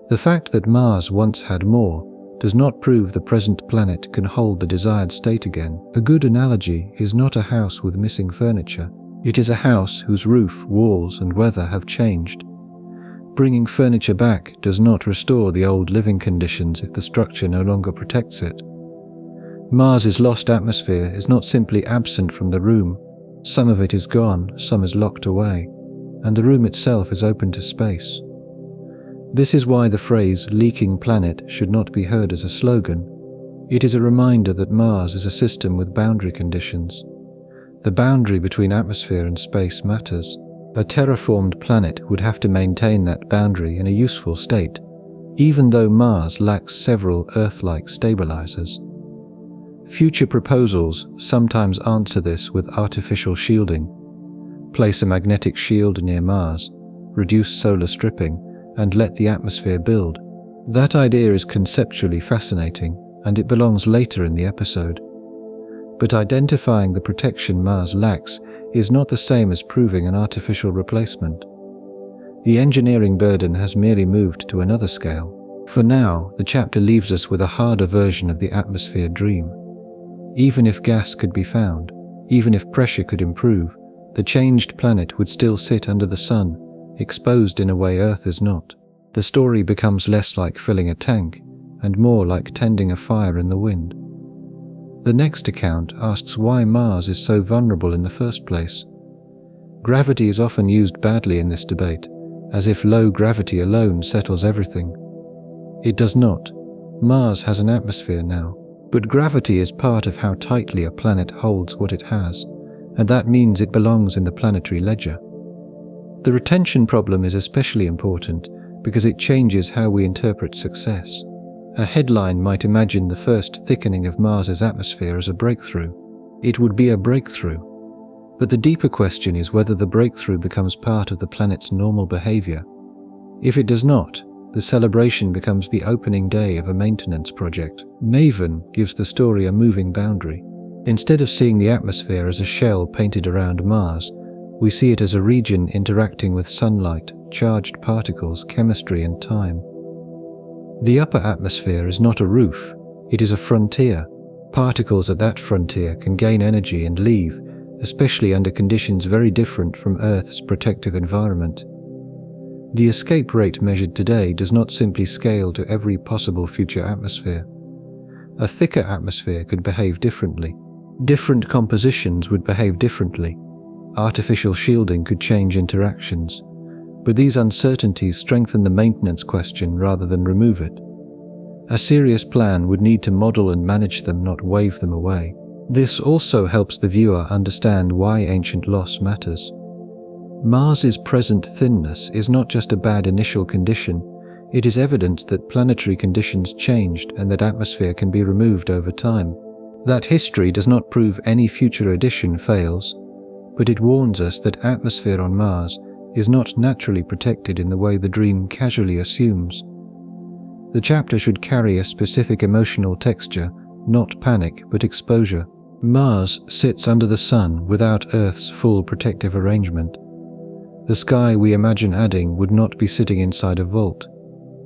The fact that Mars once had more does not prove the present planet can hold the desired state again. A good analogy is not a house with missing furniture. It is a house whose roof, walls, and weather have changed. Bringing furniture back does not restore the old living conditions if the structure no longer protects it. Mars's lost atmosphere is not simply absent from the room. Some of it is gone, some is locked away, and the room itself is open to space. This is why the phrase leaking planet should not be heard as a slogan. It is a reminder that Mars is a system with boundary conditions. The boundary between atmosphere and space matters. A terraformed planet would have to maintain that boundary in a useful state, even though Mars lacks several Earth-like stabilizers. Future proposals sometimes answer this with artificial shielding. Place a magnetic shield near Mars, reduce solar stripping, and let the atmosphere build. That idea is conceptually fascinating, and it belongs later in the episode. But identifying the protection Mars lacks is not the same as proving an artificial replacement. The engineering burden has merely moved to another scale. For now, the chapter leaves us with a harder version of the atmosphere dream. Even if gas could be found, even if pressure could improve, the changed planet would still sit under the sun, exposed in a way Earth is not. The story becomes less like filling a tank, and more like tending a fire in the wind. The next account asks why Mars is so vulnerable in the first place. Gravity is often used badly in this debate, as if low gravity alone settles everything. It does not. Mars has an atmosphere now, but gravity is part of how tightly a planet holds what it has, and that means it belongs in the planetary ledger. The retention problem is especially important because it changes how we interpret success. A headline might imagine the first thickening of Mars's atmosphere as a breakthrough. It would be a breakthrough. But the deeper question is whether the breakthrough becomes part of the planet's normal behavior. If it does not, the celebration becomes the opening day of a maintenance project. Maven gives the story a moving boundary. Instead of seeing the atmosphere as a shell painted around Mars, we see it as a region interacting with sunlight, charged particles, chemistry, and time. The upper atmosphere is not a roof, it is a frontier. Particles at that frontier can gain energy and leave, especially under conditions very different from Earth's protective environment. The escape rate measured today does not simply scale to every possible future atmosphere. A thicker atmosphere could behave differently. Different compositions would behave differently. Artificial shielding could change interactions. But these uncertainties strengthen the maintenance question rather than remove it. A serious plan would need to model and manage them, not wave them away. This also helps the viewer understand why ancient loss matters. Mars's present thinness is not just a bad initial condition, it is evidence that planetary conditions changed and that atmosphere can be removed over time. That history does not prove any future addition fails, but it warns us that atmosphere on Mars is not naturally protected in the way the dream casually assumes. The chapter should carry a specific emotional texture, not panic but exposure. Mars sits under the sun without Earth's full protective arrangement. The sky we imagine adding would not be sitting inside a vault.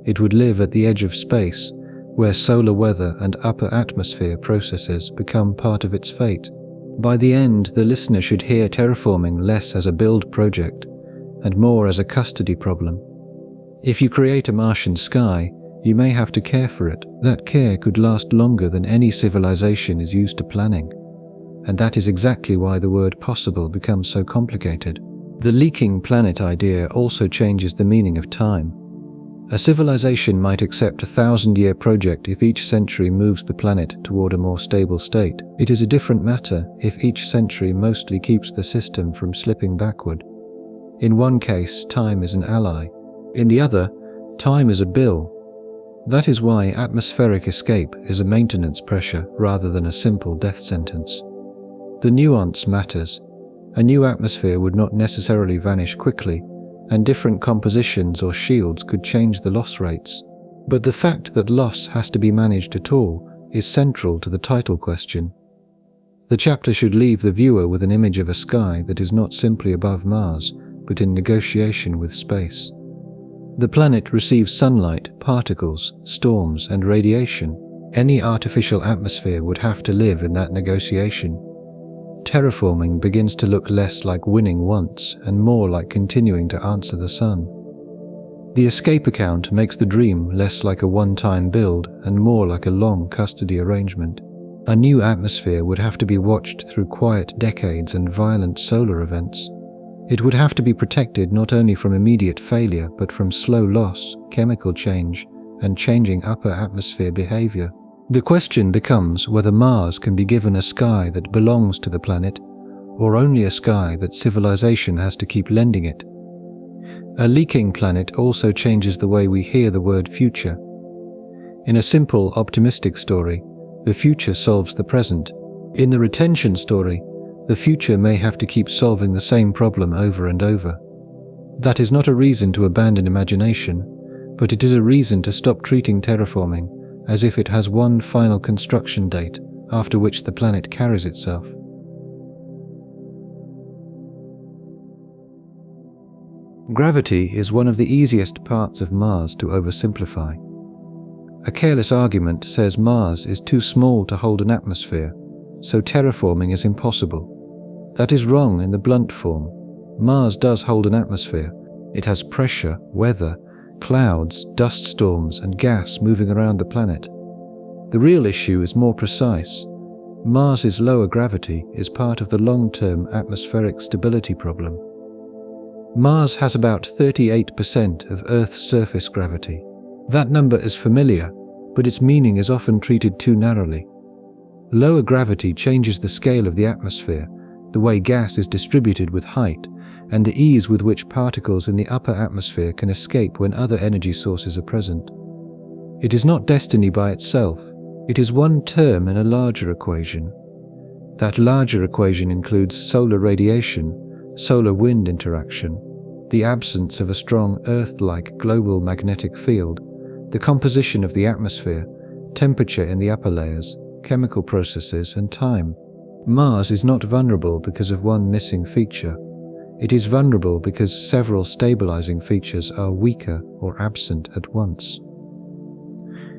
It would live at the edge of space, where solar weather and upper atmosphere processes become part of its fate. By the end, the listener should hear terraforming less as a build project and more as a custody problem. If you create a Martian sky, you may have to care for it. That care could last longer than any civilization is used to planning. And that is exactly why the word possible becomes so complicated. The leaking planet idea also changes the meaning of time. A civilization might accept a 1,000-year project if each century moves the planet toward a more stable state. It is a different matter if each century mostly keeps the system from slipping backward. In one case, time is an ally. In the other, time is a bill. That is why atmospheric escape is a maintenance pressure rather than a simple death sentence. The nuance matters. A new atmosphere would not necessarily vanish quickly, and different compositions or shields could change the loss rates. But the fact that loss has to be managed at all is central to the title question. The chapter should leave the viewer with an image of a sky that is not simply above Mars, but in negotiation with space. The planet receives sunlight, particles, storms, and radiation. Any artificial atmosphere would have to live in that negotiation. Terraforming begins to look less like winning once and more like continuing to answer the sun. The escape account makes the dream less like a one-time build and more like a long custody arrangement. A new atmosphere would have to be watched through quiet decades and violent solar events. It would have to be protected not only from immediate failure but from slow loss, chemical change, and changing upper atmosphere behavior. The question becomes whether Mars can be given a sky that belongs to the planet, or only a sky that civilization has to keep lending it. A leaking planet also changes the way we hear the word future. In a simple, optimistic story, the future solves the present. In the retention story, the future may have to keep solving the same problem over and over. That is not a reason to abandon imagination, but it is a reason to stop treating terraforming as if it has one final construction date after which the planet carries itself. Gravity is one of the easiest parts of Mars to oversimplify. A careless argument says Mars is too small to hold an atmosphere, so terraforming is impossible. That is wrong in the blunt form. Mars does hold an atmosphere. It has pressure, weather, clouds, dust storms, and gas moving around the planet. The real issue is more precise. Mars's lower gravity is part of the long-term atmospheric stability problem. Mars has about 38% of Earth's surface gravity. That number is familiar, but its meaning is often treated too narrowly. Lower gravity changes the scale of the atmosphere, the way gas is distributed with height, and the ease with which particles in the upper atmosphere can escape when other energy sources are present. It is not destiny by itself. It is one term in a larger equation. That larger equation includes solar radiation, solar-wind interaction, the absence of a strong Earth-like global magnetic field, the composition of the atmosphere, temperature in the upper layers, chemical processes, and time. Mars is not vulnerable because of one missing feature. It is vulnerable because several stabilizing features are weaker or absent at once.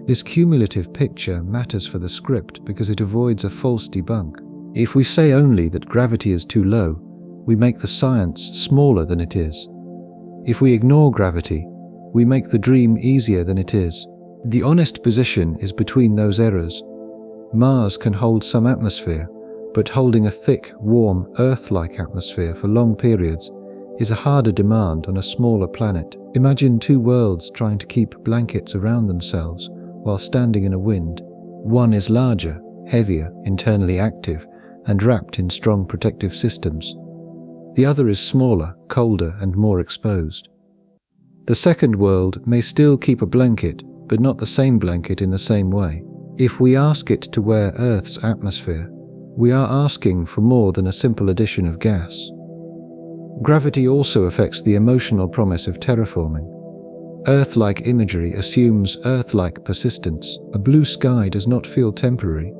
This cumulative picture matters for the script because it avoids a false debunk. If we say only that gravity is too low, we make the science smaller than it is. If we ignore gravity, we make the dream easier than it is. The honest position is between those errors. Mars can hold some atmosphere, but holding a thick, warm, Earth-like atmosphere for long periods is a harder demand on a smaller planet. Imagine two worlds trying to keep blankets around themselves while standing in a wind. One is larger, heavier, internally active, and wrapped in strong protective systems. The other is smaller, colder, and more exposed. The second world may still keep a blanket, but not the same blanket in the same way. If we ask it to wear Earth's atmosphere, we are asking for more than a simple addition of gas. Gravity also affects the emotional promise of terraforming. Earth-like imagery assumes Earth-like persistence. A blue sky does not feel temporary.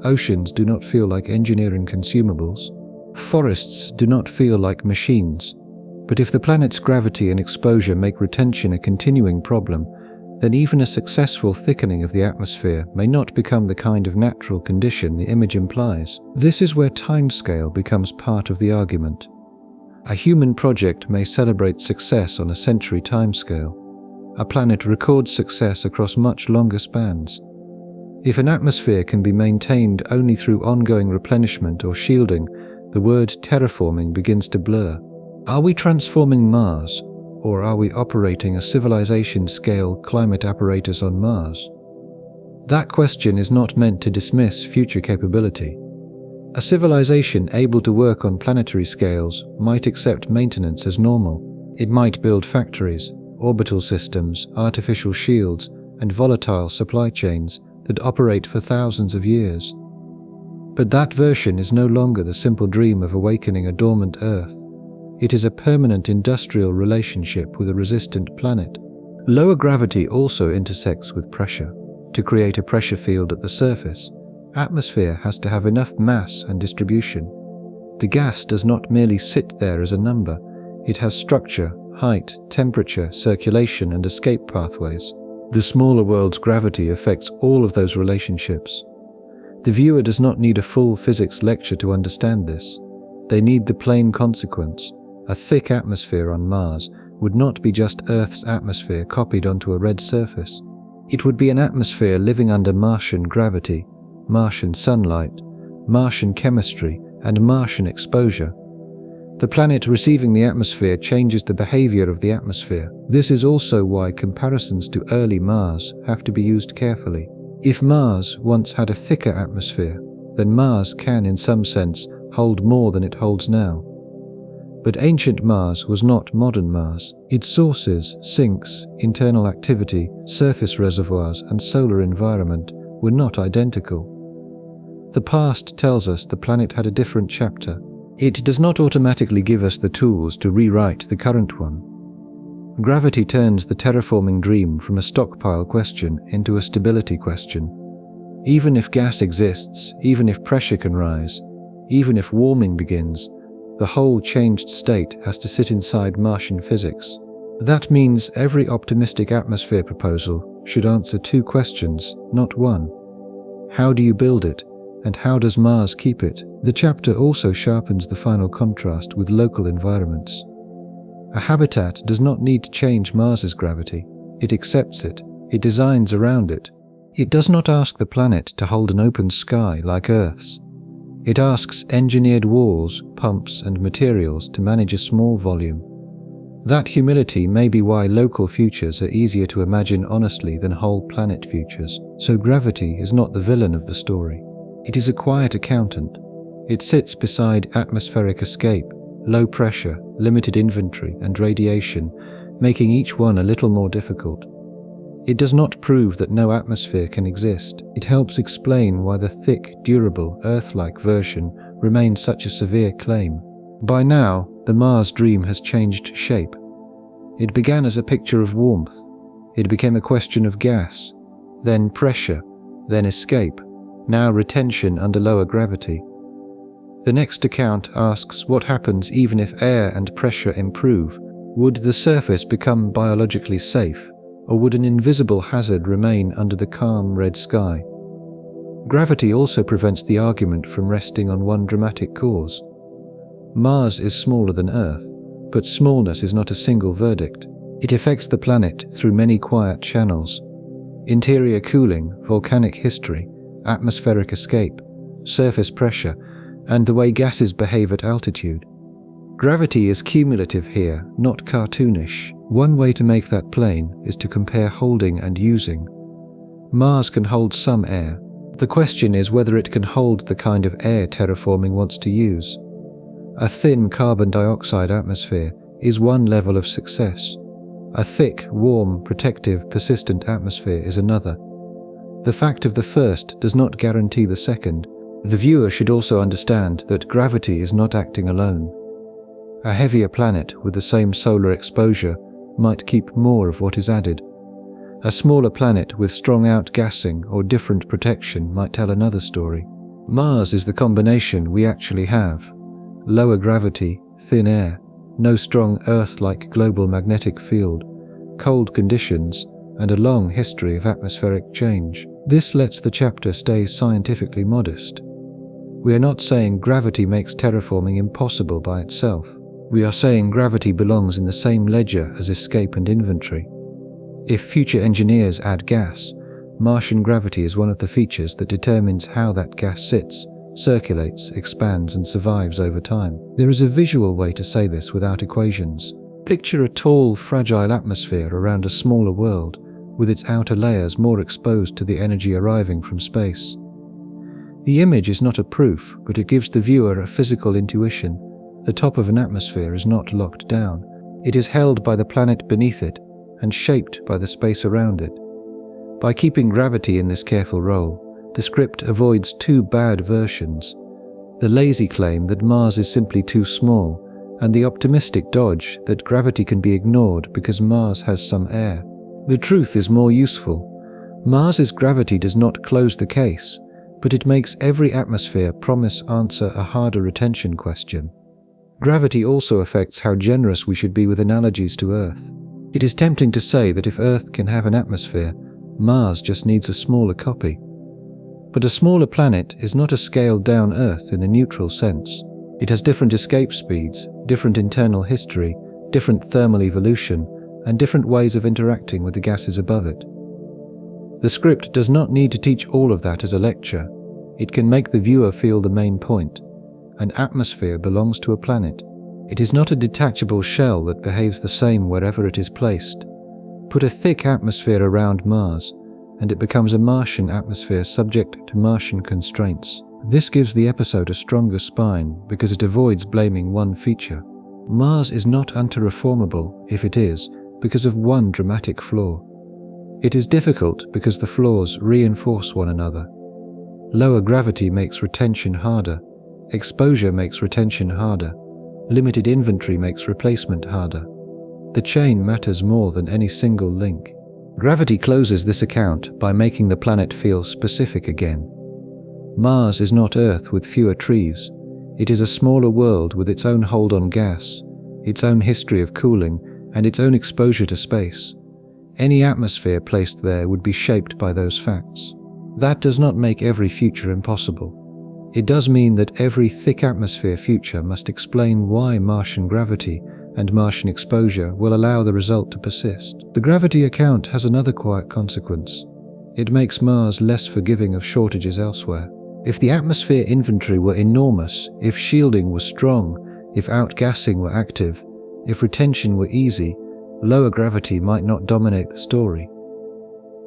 Oceans do not feel like engineering consumables. Forests do not feel like machines. But if the planet's gravity and exposure make retention a continuing problem, then even a successful thickening of the atmosphere may not become the kind of natural condition the image implies. This is where timescale becomes part of the argument. A human project may celebrate success on a century timescale. A planet records success across much longer spans. If an atmosphere can be maintained only through ongoing replenishment or shielding, the word terraforming begins to blur. Are we transforming Mars? Or are we operating a civilization-scale climate apparatus on Mars? That question is not meant to dismiss future capability. A civilization able to work on planetary scales might accept maintenance as normal. It might build factories, orbital systems, artificial shields, and volatile supply chains that operate for thousands of years. But that version is no longer the simple dream of awakening a dormant Earth. It is a permanent industrial relationship with a resistant planet. Lower gravity also intersects with pressure. To create a pressure field at the surface, atmosphere has to have enough mass and distribution. The gas does not merely sit there as a number. It has structure, height, temperature, circulation, and escape pathways. The smaller world's gravity affects all of those relationships. The viewer does not need a full physics lecture to understand this. They need the plain consequence. A thick atmosphere on Mars would not be just Earth's atmosphere copied onto a red surface. It would be an atmosphere living under Martian gravity, Martian sunlight, Martian chemistry, and Martian exposure. The planet receiving the atmosphere changes the behavior of the atmosphere. This is also why comparisons to early Mars have to be used carefully. If Mars once had a thicker atmosphere, then Mars can, in some sense, hold more than it holds now. But ancient Mars was not modern Mars. Its sources, sinks, internal activity, surface reservoirs, and solar environment were not identical. The past tells us the planet had a different chapter. It does not automatically give us the tools to rewrite the current one. Gravity turns the terraforming dream from a stockpile question into a stability question. Even if gas exists, even if pressure can rise, even if warming begins, the whole changed state has to sit inside Martian physics. That means every optimistic atmosphere proposal should answer two questions, not one. How do you build it, and how does Mars keep it? The chapter also sharpens the final contrast with local environments. A habitat does not need to change Mars's gravity. It accepts it. It designs around it. It does not ask the planet to hold an open sky like Earth's. It asks engineered walls, pumps, and materials to manage a small volume. That humility may be why local futures are easier to imagine honestly than whole planet futures. So gravity is not the villain of the story. It is a quiet accountant. It sits beside atmospheric escape, low pressure, limited inventory, and radiation, making each one a little more difficult. It does not prove that no atmosphere can exist. It helps explain why the thick, durable, Earth-like version remains such a severe claim. By now, the Mars dream has changed shape. It began as a picture of warmth. It became a question of gas, then pressure, then escape, now retention under lower gravity. The next account asks what happens even if air and pressure improve. Would the surface become biologically safe, or would an invisible hazard remain under the calm red sky? Gravity also prevents the argument from resting on one dramatic cause. Mars is smaller than Earth, but smallness is not a single verdict. It affects the planet through many quiet channels: interior cooling, volcanic history, atmospheric escape, surface pressure, and the way gases behave at altitude. Gravity is cumulative here, not cartoonish. One way to make that plain is to compare holding and using. Mars can hold some air. The question is whether it can hold the kind of air terraforming wants to use. A thin carbon dioxide atmosphere is one level of success. A thick, warm, protective, persistent atmosphere is another. The fact of the first does not guarantee the second. The viewer should also understand that gravity is not acting alone. A heavier planet with the same solar exposure might keep more of what is added. A smaller planet with strong outgassing or different protection might tell another story. Mars is the combination we actually have: lower gravity, thin air, no strong Earth-like global magnetic field, cold conditions, and a long history of atmospheric change. This lets the chapter stay scientifically modest. We are not saying gravity makes terraforming impossible by itself. We are saying gravity belongs in the same ledger as escape and inventory. If future engineers add gas, Martian gravity is one of the features that determines how that gas sits, circulates, expands, and survives over time. There is a visual way to say this without equations. Picture a tall, fragile atmosphere around a smaller world, with its outer layers more exposed to the energy arriving from space. The image is not a proof, but it gives the viewer a physical intuition. The top of an atmosphere is not locked down. It is held by the planet beneath it and shaped by the space around it. By keeping gravity in this careful role, the script avoids two bad versions: the lazy claim that Mars is simply too small, and the optimistic dodge that gravity can be ignored because Mars has some air. The truth is more useful. Mars's gravity does not close the case, but it makes every atmosphere promise answer a harder retention question. Gravity also affects how generous we should be with analogies to Earth. It is tempting to say that if Earth can have an atmosphere, Mars just needs a smaller copy. But a smaller planet is not a scaled-down Earth in a neutral sense. It has different escape speeds, different internal history, different thermal evolution, and different ways of interacting with the gases above it. The script does not need to teach all of that as a lecture. It can make the viewer feel the main point. An atmosphere belongs to a planet. It is not a detachable shell that behaves the same wherever it is placed. Put a thick atmosphere around Mars, and it becomes a Martian atmosphere subject to Martian constraints. This gives the episode a stronger spine because it avoids blaming one feature. Mars is not unterraformable, if it is, because of one dramatic flaw. It is difficult because the flaws reinforce one another. Lower gravity makes retention harder. Exposure makes retention harder. Limited inventory makes replacement harder. The chain matters more than any single link. Gravity closes this account by making the planet feel specific again. Mars is not Earth with fewer trees. It is a smaller world with its own hold on gas, its own history of cooling, and its own exposure to space. Any atmosphere placed there would be shaped by those facts. That does not make every future impossible. It does mean that every thick atmosphere future must explain why Martian gravity and Martian exposure will allow the result to persist. The gravity account has another quiet consequence. It makes Mars less forgiving of shortages elsewhere. If the atmosphere inventory were enormous, if shielding was strong, if outgassing were active, if retention were easy, lower gravity might not dominate the story.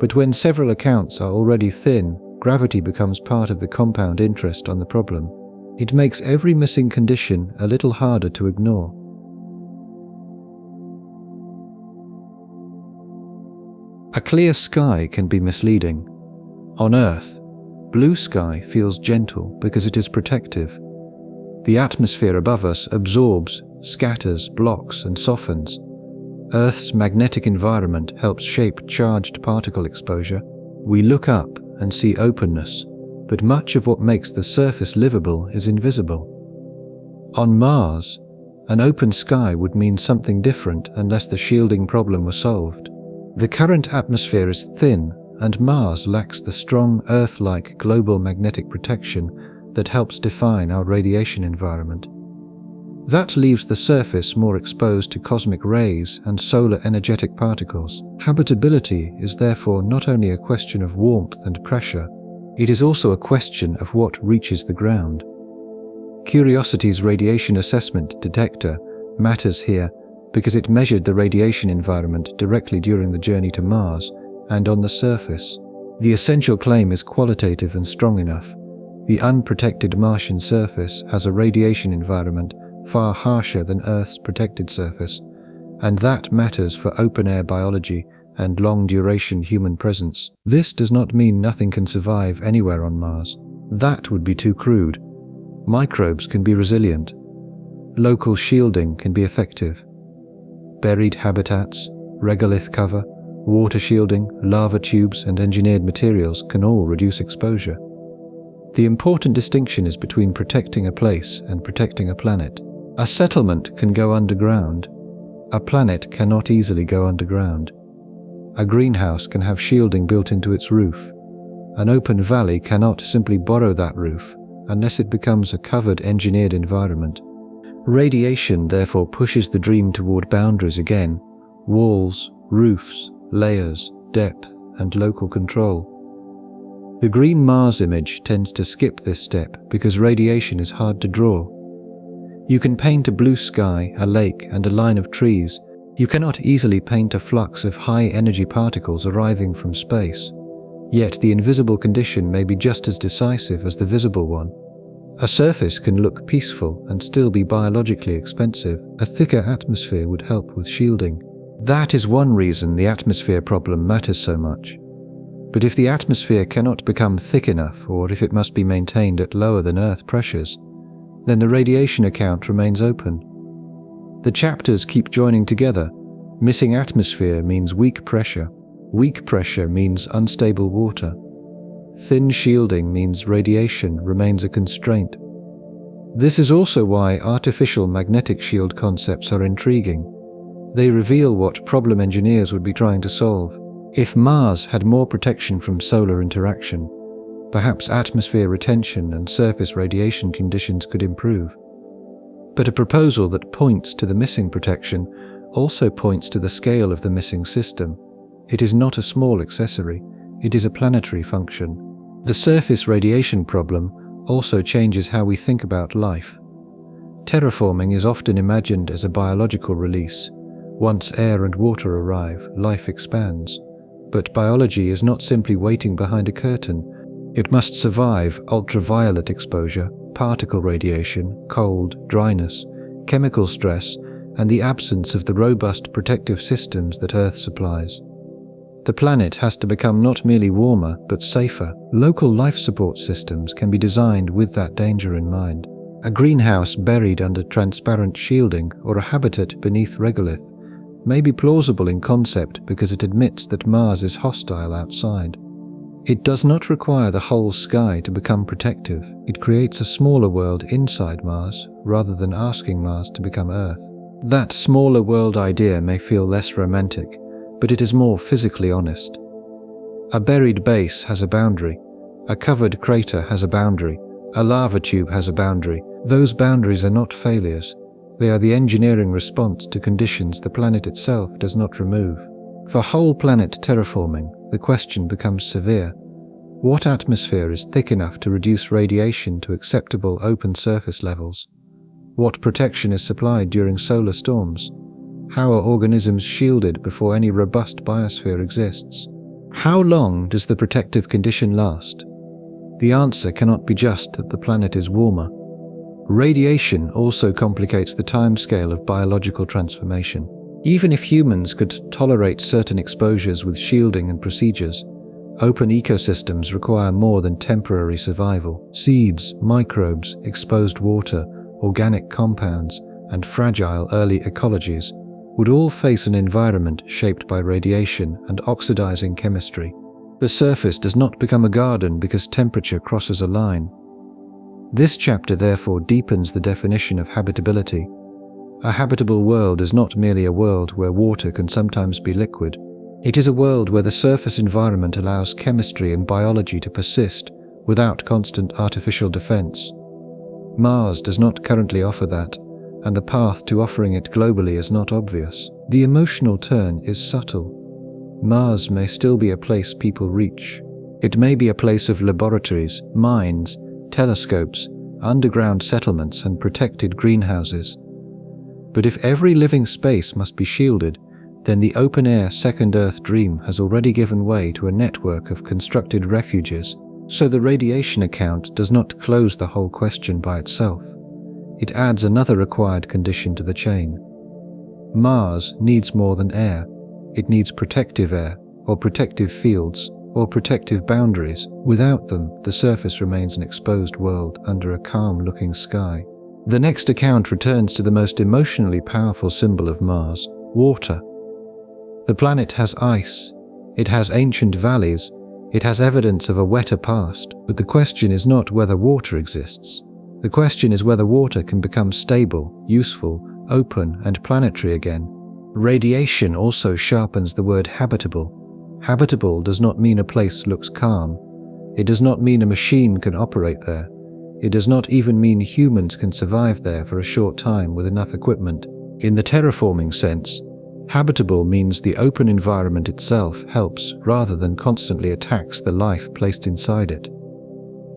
But when several accounts are already thin, gravity becomes part of the compound interest on the problem. It makes every missing condition a little harder to ignore. A clear sky can be misleading. On Earth, blue sky feels gentle because it is protective. The atmosphere above us absorbs, scatters, blocks, and softens. Earth's magnetic environment helps shape charged particle exposure. We look up and see openness, but much of what makes the surface livable is invisible. On Mars, an open sky would mean something different unless the shielding problem was solved. The current atmosphere is thin, and Mars lacks the strong Earth-like global magnetic protection that helps define our radiation environment. That leaves the surface more exposed to cosmic rays and solar energetic particles. Habitability is therefore not only a question of warmth and pressure, it is also a question of what reaches the ground. Curiosity's radiation assessment detector matters here because it measured the radiation environment directly during the journey to Mars and on the surface. The essential claim is qualitative and strong enough. The unprotected Martian surface has a radiation environment far harsher than Earth's protected surface, and that matters for open-air biology and long-duration human presence. This does not mean nothing can survive anywhere on Mars. That would be too crude. Microbes can be resilient. Local shielding can be effective. Buried habitats, regolith cover, water shielding, lava tubes, and engineered materials can all reduce exposure. The important distinction is between protecting a place and protecting a planet. A settlement can go underground. A planet cannot easily go underground. A greenhouse can have shielding built into its roof. An open valley cannot simply borrow that roof unless it becomes a covered engineered environment. Radiation therefore pushes the dream toward boundaries again: walls, roofs, layers, depth, and local control. The green Mars image tends to skip this step because radiation is hard to draw. You can paint a blue sky, a lake, and a line of trees. You cannot easily paint a flux of high-energy particles arriving from space. Yet the invisible condition may be just as decisive as the visible one. A surface can look peaceful and still be biologically expensive. A thicker atmosphere would help with shielding. That is one reason the atmosphere problem matters so much. But if the atmosphere cannot become thick enough, or if it must be maintained at lower than Earth pressures, then the radiation account remains open. The chapters keep joining together. Missing atmosphere means weak pressure. Weak pressure means unstable water. Thin shielding means radiation remains a constraint. This is also why artificial magnetic shield concepts are intriguing. They reveal what problem engineers would be trying to solve. If Mars had more protection from solar interaction, perhaps atmosphere retention and surface radiation conditions could improve. But a proposal that points to the missing protection also points to the scale of the missing system. It is not a small accessory, it is a planetary function. The surface radiation problem also changes how we think about life. Terraforming is often imagined as a biological release. Once air and water arrive, life expands. But biology is not simply waiting behind a curtain. It must survive ultraviolet exposure, particle radiation, cold, dryness, chemical stress, and the absence of the robust protective systems that Earth supplies. The planet has to become not merely warmer, but safer. Local life support systems can be designed with that danger in mind. A greenhouse buried under transparent shielding or a habitat beneath regolith may be plausible in concept because it admits that Mars is hostile outside. It does not require the whole sky to become protective. It creates a smaller world inside Mars rather than asking Mars to become Earth. That smaller world idea may feel less romantic, but it is more physically honest. A buried base has a boundary. A covered crater has a boundary. A lava tube has a boundary. Those boundaries are not failures. They are the engineering response to conditions the planet itself does not remove. For whole planet terraforming, the question becomes severe. What atmosphere is thick enough to reduce radiation to acceptable open surface levels? What protection is supplied during solar storms? How are organisms shielded before any robust biosphere exists? How long does the protective condition last? The answer cannot be just that the planet is warmer. Radiation also complicates the timescale of biological transformation. Even if humans could tolerate certain exposures with shielding and procedures, open ecosystems require more than temporary survival. Seeds, microbes, exposed water, organic compounds, and fragile early ecologies would all face an environment shaped by radiation and oxidizing chemistry. The surface does not become a garden because temperature crosses a line. This chapter therefore deepens the definition of habitability. A habitable world is not merely a world where water can sometimes be liquid. It is a world where the surface environment allows chemistry and biology to persist without constant artificial defense. Mars does not currently offer that, and the path to offering it globally is not obvious. The emotional turn is subtle. Mars may still be a place people reach. It may be a place of laboratories, mines, telescopes, underground settlements, and protected greenhouses. But if every living space must be shielded, then the open-air second Earth dream has already given way to a network of constructed refuges, so the radiation account does not close the whole question by itself. It adds another required condition to the chain. Mars needs more than air. It needs protective air, or protective fields, or protective boundaries. Without them, the surface remains an exposed world under a calm-looking sky. The next account returns to the most emotionally powerful symbol of Mars, water. The planet has ice. It has ancient valleys. It has evidence of a wetter past. But the question is not whether water exists. The question is whether water can become stable, useful, open, and planetary again. Radiation also sharpens the word habitable. Habitable does not mean a place looks calm. It does not mean a machine can operate there. It does not even mean humans can survive there for a short time with enough equipment. In the terraforming sense, habitable means the open environment itself helps rather than constantly attacks the life placed inside it.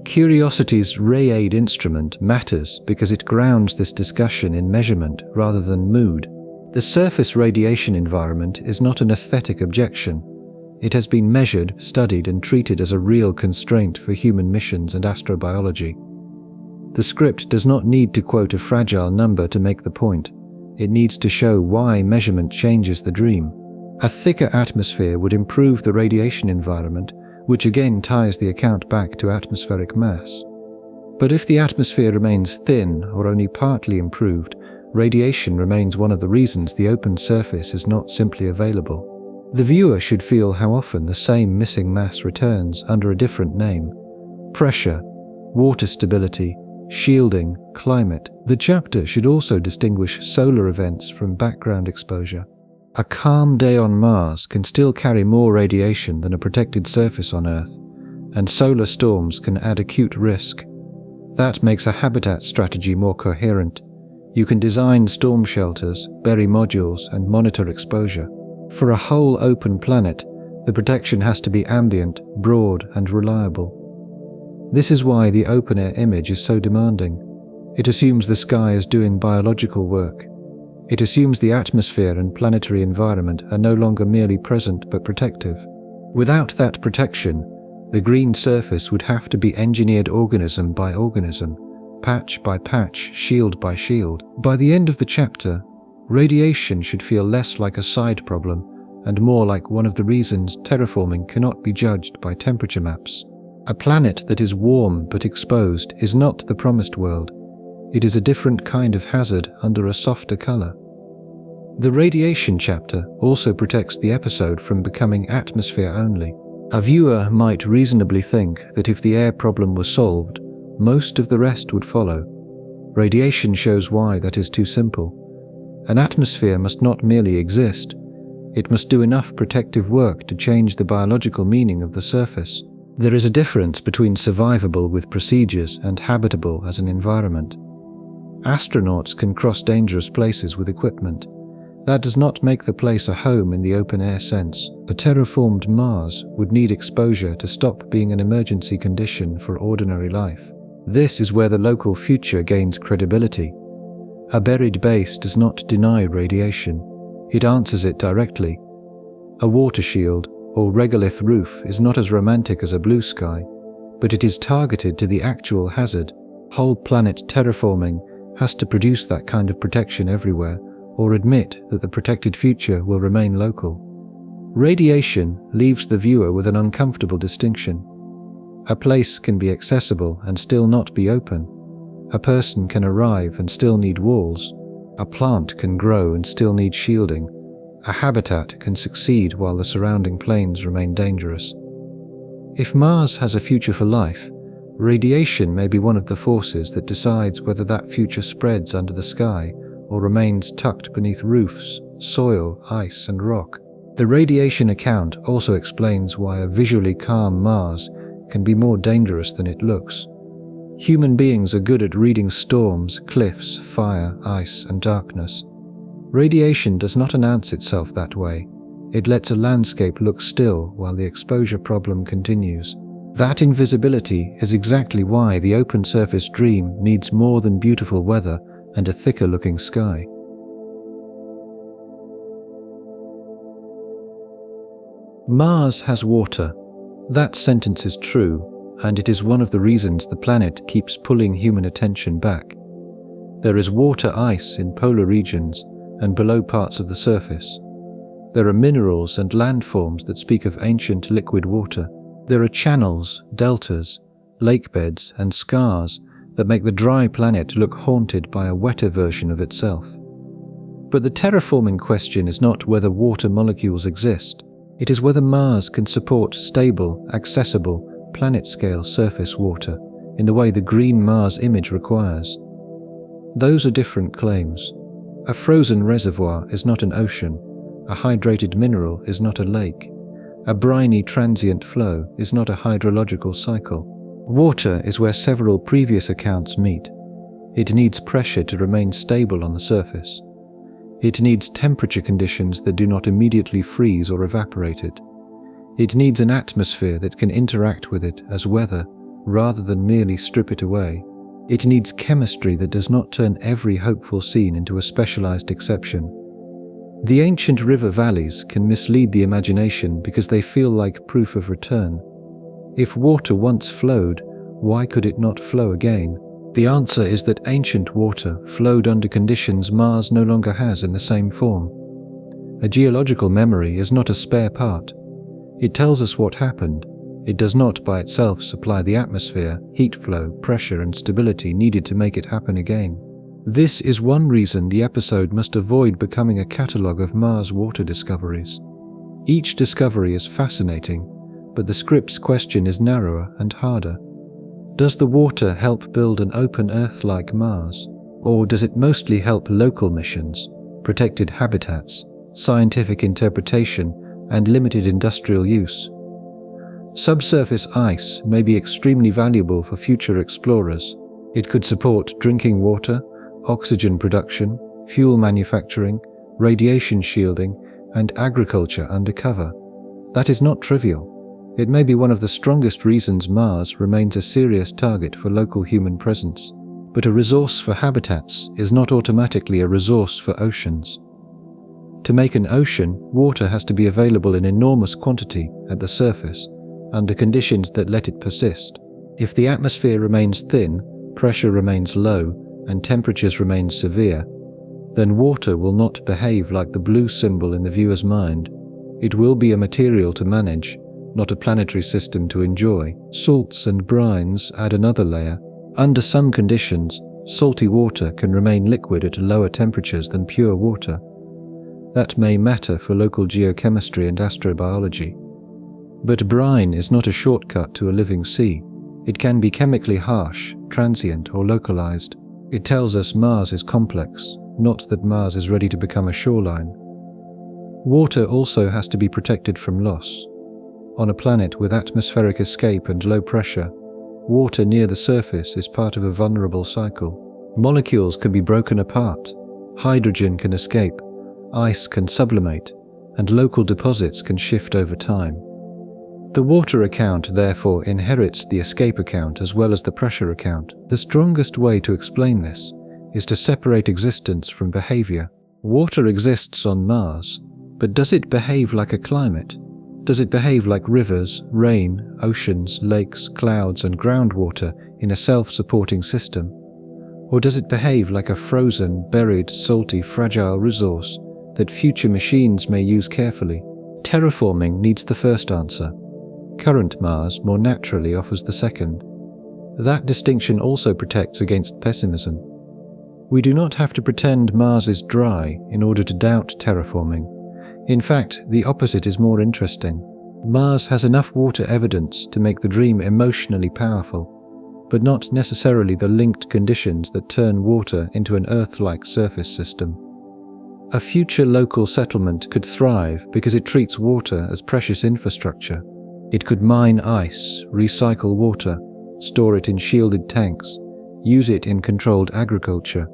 Curiosity's ray-aid instrument matters because it grounds this discussion in measurement rather than mood. The surface radiation environment is not an aesthetic objection. It has been measured, studied, and treated as a real constraint for human missions and astrobiology. The script does not need to quote a fragile number to make the point. It needs to show why measurement changes the dream. A thicker atmosphere would improve the radiation environment, which again ties the account back to atmospheric mass. But if the atmosphere remains thin or only partly improved, radiation remains one of the reasons the open surface is not simply available. The viewer should feel how often the same missing mass returns under a different name. Pressure, water stability, shielding, climate. The chapter should also distinguish solar events from background exposure. A calm day on Mars can still carry more radiation than a protected surface on Earth, and solar storms can add acute risk. That makes a habitat strategy more coherent. You can design storm shelters, bury modules, and monitor exposure. For a whole open planet, the protection has to be ambient, broad, and reliable. This is why the open-air image is so demanding. It assumes the sky is doing biological work. It assumes the atmosphere and planetary environment are no longer merely present but protective. Without that protection, the green surface would have to be engineered organism by organism, patch by patch, shield by shield. By the end of the chapter, radiation should feel less like a side problem and more like one of the reasons terraforming cannot be judged by temperature maps. A planet that is warm but exposed is not the promised world. It is a different kind of hazard under a softer color. The radiation chapter also protects the episode from becoming atmosphere only. A viewer might reasonably think that if the air problem was solved, most of the rest would follow. Radiation shows why that is too simple. An atmosphere must not merely exist, it must do enough protective work to change the biological meaning of the surface. There is a difference between survivable with procedures and habitable as an environment. Astronauts can cross dangerous places with equipment. That does not make the place a home in the open-air sense. A terraformed Mars would need exposure to stop being an emergency condition for ordinary life. This is where the local future gains credibility. A buried base does not deny radiation. It answers it directly. A water shield or regolith roof is not as romantic as a blue sky, but it is targeted to the actual hazard. Whole planet terraforming has to produce that kind of protection everywhere, or admit that the protected future will remain local. Radiation leaves the viewer with an uncomfortable distinction. A place can be accessible and still not be open. A person can arrive and still need walls. A plant can grow and still need shielding. A habitat can succeed while the surrounding plains remain dangerous. If Mars has a future for life, radiation may be one of the forces that decides whether that future spreads under the sky or remains tucked beneath roofs, soil, ice, and rock. The radiation account also explains why a visually calm Mars can be more dangerous than it looks. Human beings are good at reading storms, cliffs, fire, ice, and darkness. Radiation does not announce itself that way. It lets a landscape look still while the exposure problem continues. That invisibility is exactly why the open surface dream needs more than beautiful weather and a thicker looking sky. Mars has water. That sentence is true, and it is one of the reasons the planet keeps pulling human attention back. There is water ice in polar regions and below parts of the surface. There are minerals and landforms that speak of ancient liquid water. There are channels, deltas, lake beds, and scars that make the dry planet look haunted by a wetter version of itself. But the terraforming question is not whether water molecules exist. It is whether Mars can support stable, accessible, planet-scale surface water in the way the green Mars image requires. Those are different claims. A frozen reservoir is not an ocean. A hydrated mineral is not a lake. A briny transient flow is not a hydrological cycle. Water is where several previous accounts meet. It needs pressure to remain stable on the surface. It needs temperature conditions that do not immediately freeze or evaporate it. It needs an atmosphere that can interact with it as weather rather than merely strip it away. It needs chemistry that does not turn every hopeful scene into a specialized exception. The ancient river valleys can mislead the imagination because they feel like proof of return. If water once flowed, why could it not flow again? The answer is that ancient water flowed under conditions Mars no longer has in the same form. A geological memory is not a spare part. It tells us what happened. It does not by itself supply the atmosphere, heat flow, pressure, and stability needed to make it happen again. This is one reason the episode must avoid becoming a catalogue of Mars water discoveries. Each discovery is fascinating, but the script's question is narrower and harder. Does the water help build an open Earth-like Mars, or does it mostly help local missions, protected habitats, scientific interpretation, and limited industrial use? Subsurface ice may be extremely valuable for future explorers. It could support drinking water, oxygen production, fuel manufacturing, radiation shielding, and agriculture undercover. That is not trivial. It may be one of the strongest reasons Mars remains a serious target for local human presence. But a resource for habitats is not automatically a resource for oceans. To make an ocean, water has to be available in enormous quantity at the surface, under conditions that let it persist. If the atmosphere remains thin, pressure remains low, and temperatures remain severe, then water will not behave like the blue symbol in the viewer's mind. It will be a material to manage, not a planetary system to enjoy. Salts and brines add another layer. Under some conditions, salty water can remain liquid at lower temperatures than pure water. That may matter for local geochemistry and astrobiology. But brine is not a shortcut to a living sea. It can be chemically harsh, transient, or localized. It tells us Mars is complex, not that Mars is ready to become a shoreline. Water also has to be protected from loss. On a planet with atmospheric escape and low pressure, water near the surface is part of a vulnerable cycle. Molecules can be broken apart, hydrogen can escape, ice can sublimate, and local deposits can shift over time. The water account therefore inherits the escape account as well as the pressure account. The strongest way to explain this is to separate existence from behavior. Water exists on Mars, but does it behave like a climate? Does it behave like rivers, rain, oceans, lakes, clouds, and groundwater in a self-supporting system? Or does it behave like a frozen, buried, salty, fragile resource that future machines may use carefully? Terraforming needs the first answer. Current Mars more naturally offers the second. That distinction also protects against pessimism. We do not have to pretend Mars is dry in order to doubt terraforming. In fact, the opposite is more interesting. Mars has enough water evidence to make the dream emotionally powerful, but not necessarily the linked conditions that turn water into an Earth-like surface system. A future local settlement could thrive because it treats water as precious infrastructure. It could mine ice, recycle water, store it in shielded tanks, use it in controlled agriculture,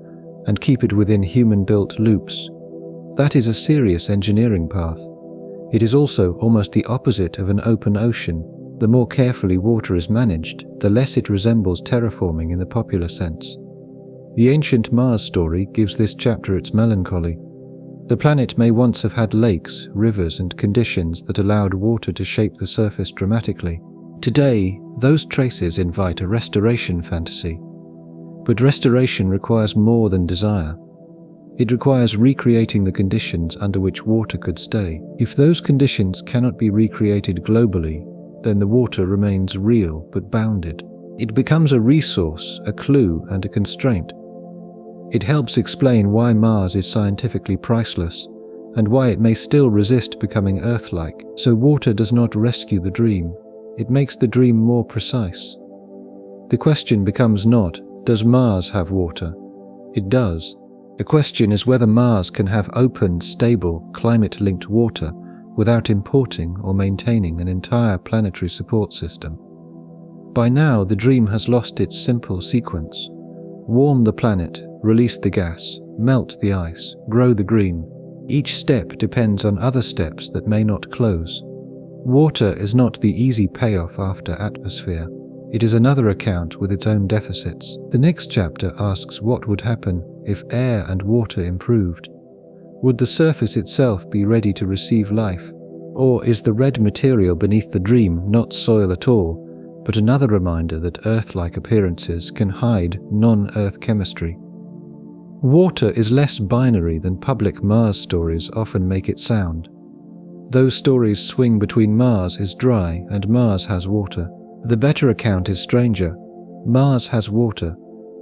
and keep it within human-built loops. That is a serious engineering path. It is also almost the opposite of an open ocean. The more carefully water is managed, the less it resembles terraforming in the popular sense. The ancient Mars story gives this chapter its melancholy. The planet may once have had lakes, rivers, and conditions that allowed water to shape the surface dramatically. Today, those traces invite a restoration fantasy. But restoration requires more than desire. It requires recreating the conditions under which water could stay. If those conditions cannot be recreated globally, then the water remains real but bounded. It becomes a resource, a clue, and a constraint. It helps explain why Mars is scientifically priceless, and why it may still resist becoming Earth-like. So water does not rescue the dream, it makes the dream more precise. The question becomes not, does Mars have water? It does. The question is whether Mars can have open, stable, climate-linked water without importing or maintaining an entire planetary support system. By now, the dream has lost its simple sequence. Warm the planet, release the gas, melt the ice, grow the green. Each step depends on other steps that may not close. Water is not the easy payoff after atmosphere. It is another account with its own deficits. The next chapter asks what would happen if air and water improved. Would the surface itself be ready to receive life? Or is the red material beneath the dream not soil at all, but another reminder that Earth-like appearances can hide non-Earth chemistry? Water is less binary than public Mars stories often make it sound. Those stories swing between Mars is dry and Mars has water. The better account is stranger. Mars has water,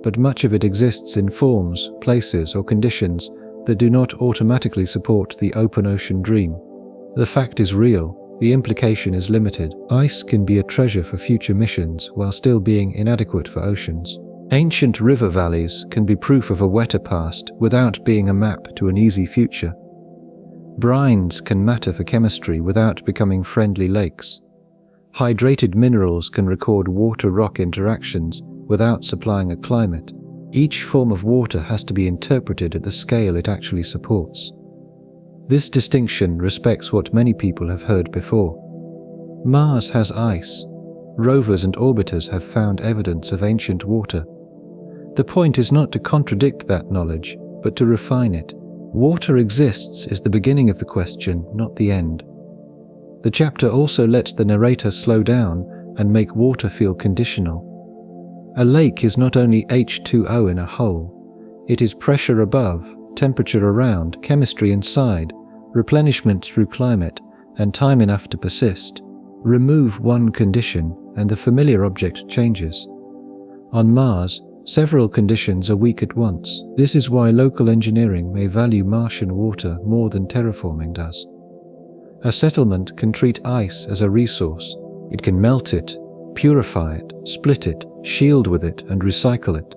but much of it exists in forms, places, or conditions that do not automatically support the open ocean dream. The fact is real. the implication is limited. Ice can be a treasure for future missions while still being inadequate for oceans. Ancient river valleys can be proof of a wetter past without being a map to an easy future. Brines can matter for chemistry without becoming friendly lakes. Hydrated minerals can record water-rock interactions without supplying a climate. Each form of water has to be interpreted at the scale it actually supports. This distinction respects what many people have heard before. Mars has ice. Rovers and orbiters have found evidence of ancient water. The point is not to contradict that knowledge, but to refine it. Water exists is the beginning of the question, not the end. The chapter also lets the narrator slow down and make water feel conditional. A lake is not only H2O in a hole, it is pressure above, temperature around, chemistry inside, replenishment through climate, and time enough to persist. Remove one condition and the familiar object changes. On Mars, several conditions are weak at once. This is why local engineering may value Martian water more than terraforming does. A settlement can treat ice as a resource. It can melt it, purify it, split it, shield with it, and recycle it.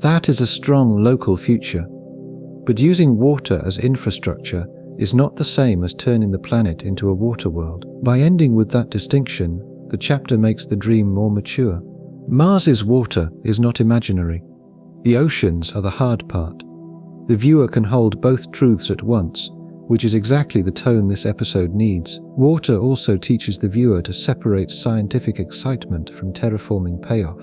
That is a strong local future. But using water as infrastructure is not the same as turning the planet into a water world. By ending with that distinction, the chapter makes the dream more mature. Mars's water is not imaginary. The oceans are the hard part. The viewer can hold both truths at once, which is exactly the tone this episode needs. Water also teaches the viewer to separate scientific excitement from terraforming payoff.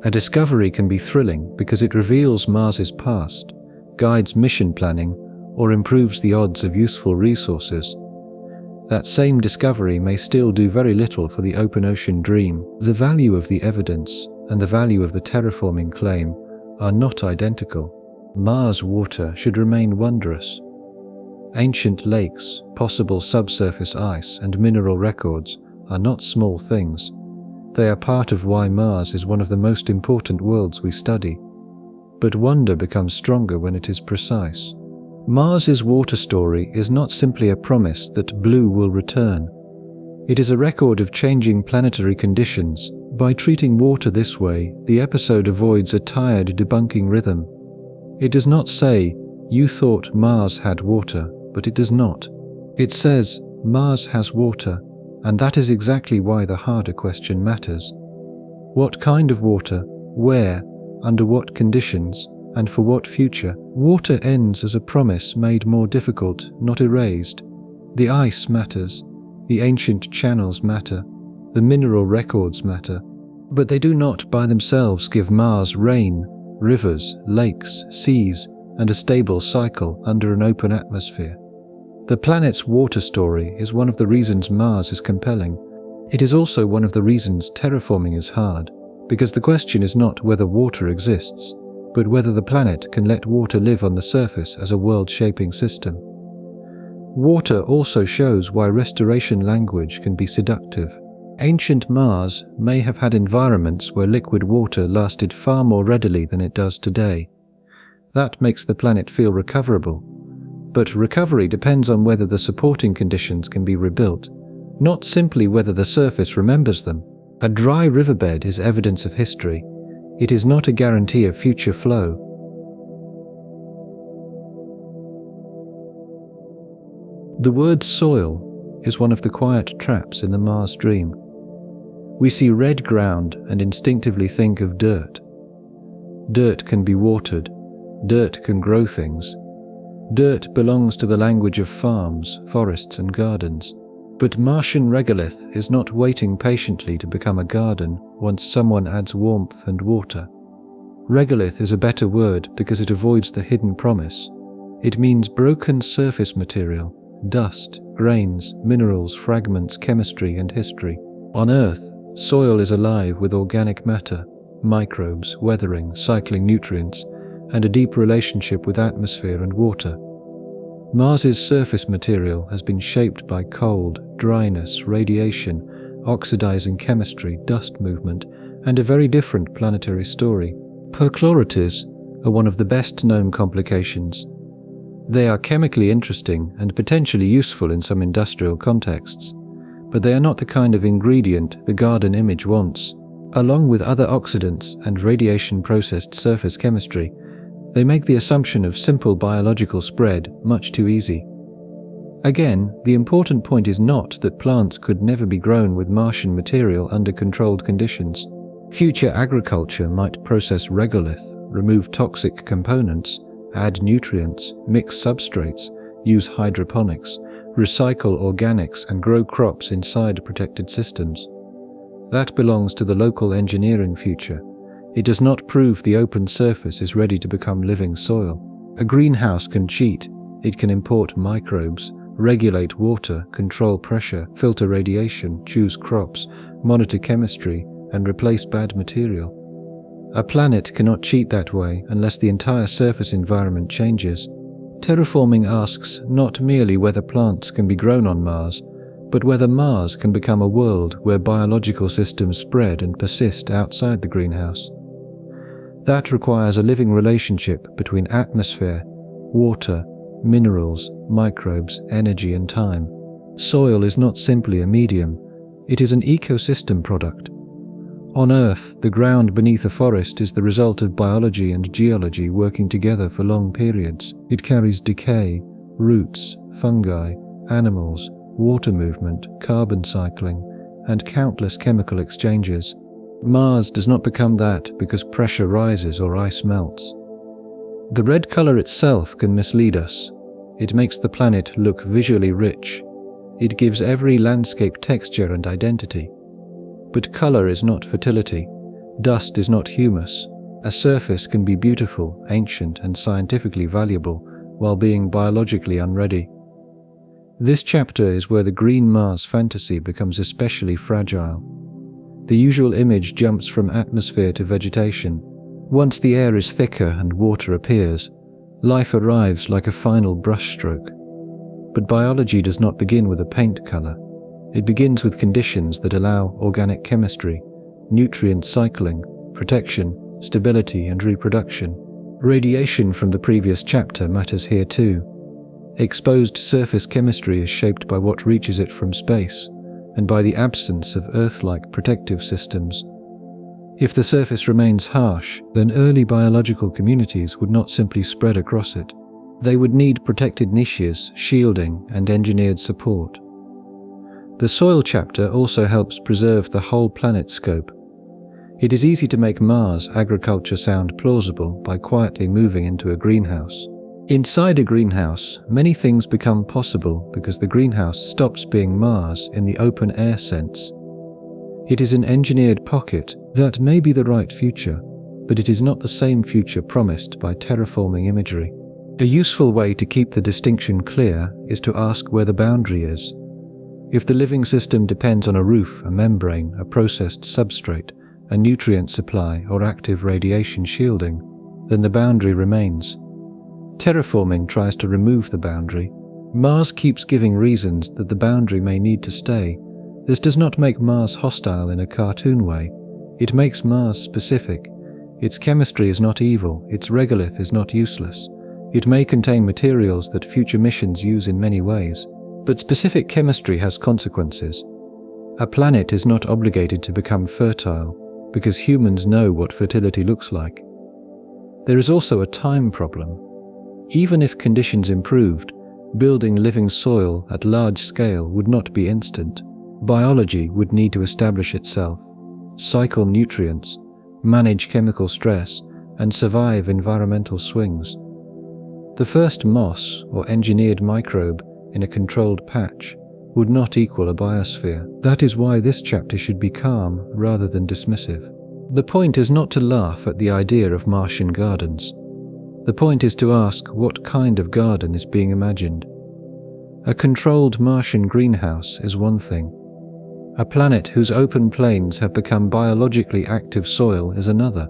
A discovery can be thrilling because it reveals Mars's past, guides mission planning, or improves the odds of useful resources. That same discovery may still do very little for the open ocean dream. The value of the evidence and the value of the terraforming claim are not identical. Mars water should remain wondrous. Ancient lakes, possible subsurface ice, and mineral records are not small things. They are part of why Mars is one of the most important worlds we study. But wonder becomes stronger when it is precise. Mars's water story is not simply a promise that blue will return. It is a record of changing planetary conditions. By treating water this way, the episode avoids a tired debunking rhythm. It does not say, "You thought Mars had water," but it does not. It says, "Mars has water," and that is exactly why the harder question matters. What kind of water? Where? Under what conditions? And for what future? Water ends as a promise made more difficult, not erased. The ice matters. The ancient channels matter. The mineral records matter. But they do not by themselves give Mars rain, rivers, lakes, seas, and a stable cycle under an open atmosphere. The planet's water story is one of the reasons Mars is compelling. It is also one of the reasons terraforming is hard, because the question is not whether water exists, but whether the planet can let water live on the surface as a world-shaping system. Water also shows why restoration language can be seductive. Ancient Mars may have had environments where liquid water lasted far more readily than it does today. That makes the planet feel recoverable. But recovery depends on whether the supporting conditions can be rebuilt, not simply whether the surface remembers them. A dry riverbed is evidence of history. It is not a guarantee of future flow. The word soil is one of the quiet traps in the Mars dream. We see red ground and instinctively think of dirt. Dirt can be watered. Dirt can grow things. Dirt belongs to the language of farms, forests, and gardens. But Martian regolith is not waiting patiently to become a garden once someone adds warmth and water. Regolith is a better word because it avoids the hidden promise. It means broken surface material, dust, grains, minerals, fragments, chemistry, and history. On Earth, soil is alive with organic matter, microbes, weathering, cycling nutrients, and a deep relationship with atmosphere and water. Mars's surface material has been shaped by cold, dryness, radiation, oxidizing chemistry, dust movement, and a very different planetary story. Perchlorities are one of the best-known complications. They are chemically interesting and potentially useful in some industrial contexts. but they are not the kind of ingredient the garden image wants. Along with other oxidants and radiation-processed surface chemistry, they make the assumption of simple biological spread much too easy. Again, the important point is not that plants could never be grown with Martian material under controlled conditions. Future agriculture might process regolith, remove toxic components, add nutrients, mix substrates, use hydroponics, recycle organics and grow crops inside protected systems. That belongs to the local engineering future. It does not prove the open surface is ready to become living soil. A greenhouse can cheat. It can import microbes, regulate water, control pressure, filter radiation, choose crops, monitor chemistry, and replace bad material. A planet cannot cheat that way unless the entire surface environment changes. Terraforming asks not merely whether plants can be grown on Mars, but whether Mars can become a world where biological systems spread and persist outside the greenhouse. That requires a living relationship between atmosphere, water, minerals, microbes, energy and time. Soil is not simply a medium, it is an ecosystem product. On Earth, the ground beneath a forest is the result of biology and geology working together for long periods. It carries decay, roots, fungi, animals, water movement, carbon cycling, and countless chemical exchanges. Mars does not become that because pressure rises or ice melts. The red color itself can mislead us. It makes the planet look visually rich. It gives every landscape texture and identity. But color is not fertility. Dust is not humus. A surface can be beautiful, ancient, and scientifically valuable while being biologically unready. This chapter is where the green Mars fantasy becomes especially fragile. The usual image jumps from atmosphere to vegetation. Once the air is thicker and water appears, life arrives like a final brushstroke. But biology does not begin with a paint color. It begins with conditions that allow organic chemistry, nutrient cycling, protection, stability, and reproduction. Radiation from the previous chapter matters here too. Exposed surface chemistry is shaped by what reaches it from space, and by the absence of Earth-like protective systems. If the surface remains harsh, then early biological communities would not simply spread across it. They would need protected niches, shielding, and engineered support. The soil chapter also helps preserve the whole planet scope. It is easy to make Mars agriculture sound plausible by quietly moving into a greenhouse. Inside a greenhouse, many things become possible because the greenhouse stops being Mars in the open air sense. It is an engineered pocket that may be the right future, but it is not the same future promised by terraforming imagery. A useful way to keep the distinction clear is to ask where the boundary is. If the living system depends on a roof, a membrane, a processed substrate, a nutrient supply, or active radiation shielding, then the boundary remains. Terraforming tries to remove the boundary. Mars keeps giving reasons that the boundary may need to stay. This does not make Mars hostile in a cartoon way. It makes Mars specific. Its chemistry is not evil, its regolith is not useless. It may contain materials that future missions use in many ways, but specific chemistry has consequences. A planet is not obligated to become fertile, because humans know what fertility looks like. There is also a time problem. Even if conditions improved, building living soil at large scale would not be instant. Biology would need to establish itself, cycle nutrients, manage chemical stress, and survive environmental swings. The first moss or engineered microbe in a controlled patch would not equal a biosphere. That is why this chapter should be calm rather than dismissive. The point is not to laugh at the idea of Martian gardens. The point is to ask what kind of garden is being imagined. A controlled Martian greenhouse is one thing. A planet whose open plains have become biologically active soil is another.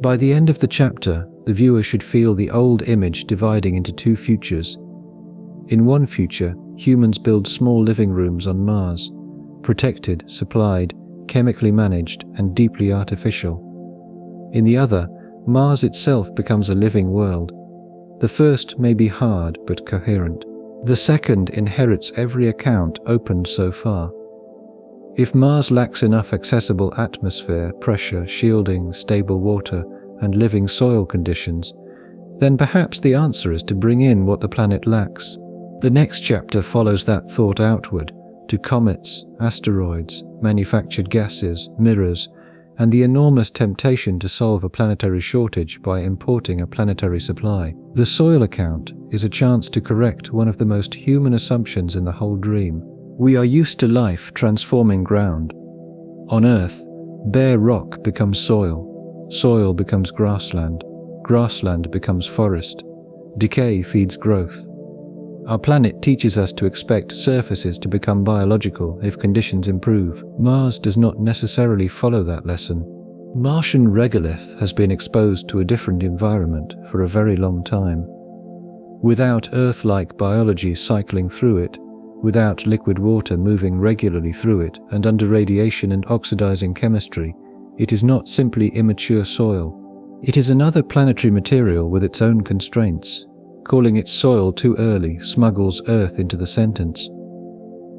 By the end of the chapter, the viewer should feel the old image dividing into two futures. In one future, humans build small living rooms on Mars, protected, supplied, chemically managed, and deeply artificial. In the other, Mars itself becomes a living world. The first may be hard but coherent. The second inherits every account opened so far. If Mars lacks enough accessible atmosphere, pressure, shielding, stable water, and living soil conditions, then perhaps the answer is to bring in what the planet lacks. The next chapter follows that thought outward, to comets, asteroids, manufactured gases, mirrors, and the enormous temptation to solve a planetary shortage by importing a planetary supply. The soil account is a chance to correct one of the most human assumptions in the whole dream. We are used to life transforming ground. On Earth, bare rock becomes soil, soil becomes grassland, grassland becomes forest, decay feeds growth. Our planet teaches us to expect surfaces to become biological if conditions improve. Mars does not necessarily follow that lesson. Martian regolith has been exposed to a different environment for a very long time. Without Earth-like biology cycling through it, without liquid water moving regularly through it, and under radiation and oxidizing chemistry, it is not simply immature soil. It is another planetary material with its own constraints. Calling it soil too early smuggles Earth into the sentence.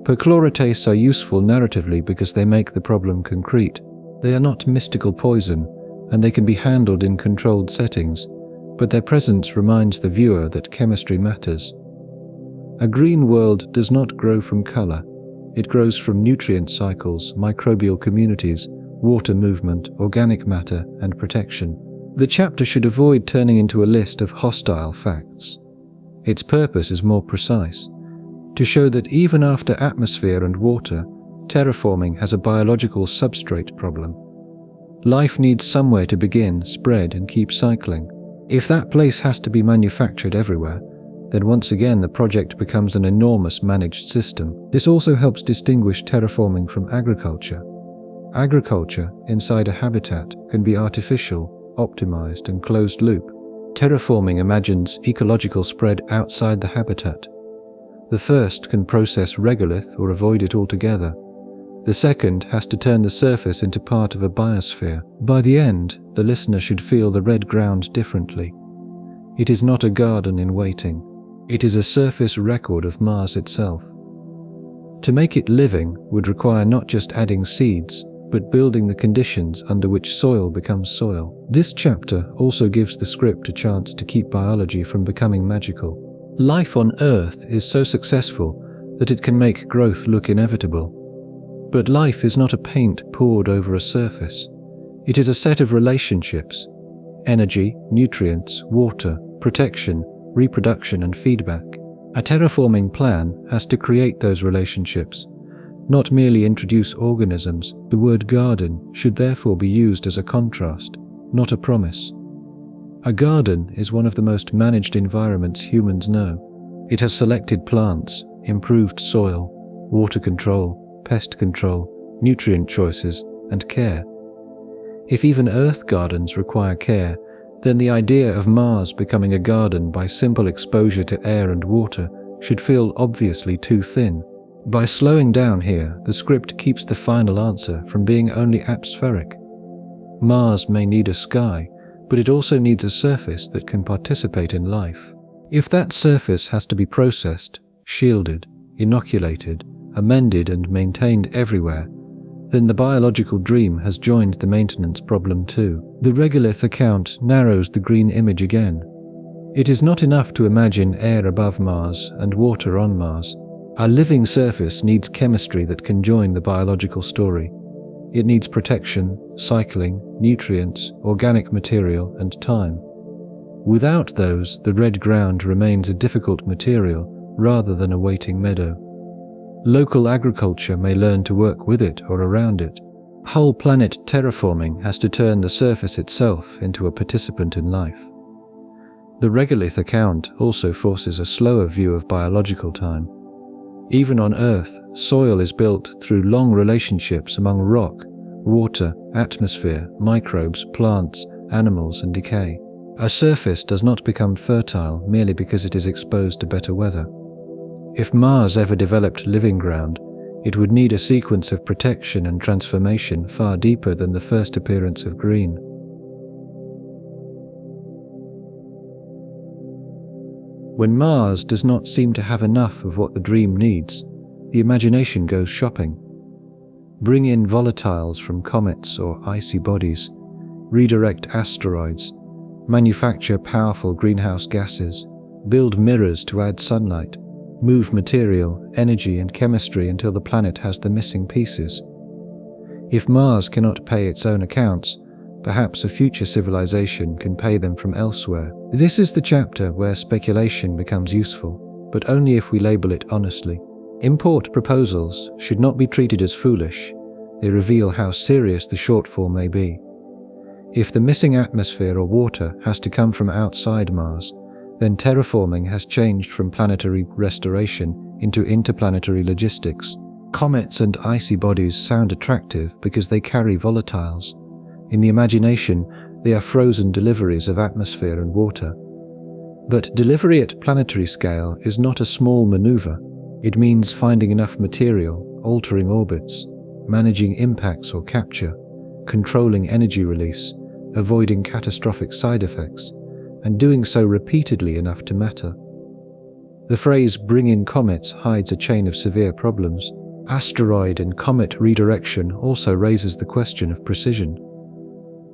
Perchlorotastes are useful narratively because they make the problem concrete. They are not mystical poison, and they can be handled in controlled settings, but their presence reminds the viewer that chemistry matters. A green world does not grow from color. It grows from nutrient cycles, microbial communities, water movement, organic matter, and protection. The chapter should avoid turning into a list of hostile facts. Its purpose is more precise, to show that even after atmosphere and water, terraforming has a biological substrate problem. Life needs somewhere to begin, spread, and keep cycling. If that place has to be manufactured everywhere, then once again the project becomes an enormous managed system. This also helps distinguish terraforming from agriculture. Agriculture inside a habitat can be artificial, optimized, and closed loop. Terraforming imagines ecological spread outside the habitat. The first can process regolith or avoid it altogether. The second has to turn the surface into part of a biosphere. By the end, the listener should feel the red ground differently. It is not a garden in waiting. It is a surface record of Mars itself. To make it living would require not just adding seeds, but building the conditions under which soil becomes soil. This chapter also gives the script a chance to keep biology from becoming magical. Life on Earth is so successful that it can make growth look inevitable. But life is not a paint poured over a surface. It is a set of relationships: energy, nutrients, water, protection, reproduction, and feedback. A terraforming plan has to create those relationships, not merely introduce organisms. The word garden should therefore be used as a contrast, not a promise. A garden is one of the most managed environments humans know. It has selected plants, improved soil, water control, pest control, nutrient choices, and care. If even Earth gardens require care, then the idea of Mars becoming a garden by simple exposure to air and water should feel obviously too thin. By slowing down here, the script keeps the final answer from being only atmospheric. Mars may need a sky, but it also needs a surface that can participate in life. If that surface has to be processed, shielded, inoculated, amended, and maintained everywhere, then the biological dream has joined the maintenance problem too. The regolith account narrows the green image again. It is not enough to imagine air above Mars and water on Mars. A living surface needs chemistry that can join the biological story. It needs protection, cycling, nutrients, organic material, and time. Without those, the red ground remains a difficult material rather than a waiting meadow. Local agriculture may learn to work with it or around it. Whole planet terraforming has to turn the surface itself into a participant in life. The regolith account also forces a slower view of biological time. Even on Earth, soil is built through long relationships among rock, water, atmosphere, microbes, plants, animals, and decay. A surface does not become fertile merely because it is exposed to better weather. If Mars ever developed living ground, it would need a sequence of protection and transformation far deeper than the first appearance of green. When Mars does not seem to have enough of what the dream needs, the imagination goes shopping. bring in volatiles from comets or icy bodies, redirect asteroids, manufacture powerful greenhouse gases, build mirrors to add sunlight, move material, energy and chemistry until the planet has the missing pieces. If Mars cannot pay its own accounts, perhaps a future civilization can pay them from elsewhere. This is the chapter where speculation becomes useful, but only if we label it honestly. Import proposals should not be treated as foolish. They reveal how serious the shortfall may be. If the missing atmosphere or water has to come from outside Mars, then terraforming has changed from planetary restoration into interplanetary logistics. Comets and icy bodies sound attractive because they carry volatiles. In the imagination, they are frozen deliveries of atmosphere and water. But delivery at planetary scale is not a small maneuver. It means finding enough material, altering orbits, managing impacts or capture, controlling energy release, avoiding catastrophic side effects, and doing so repeatedly enough to matter. The phrase "bring in comets" hides a chain of severe problems. Asteroid and comet redirection also raises the question of precision.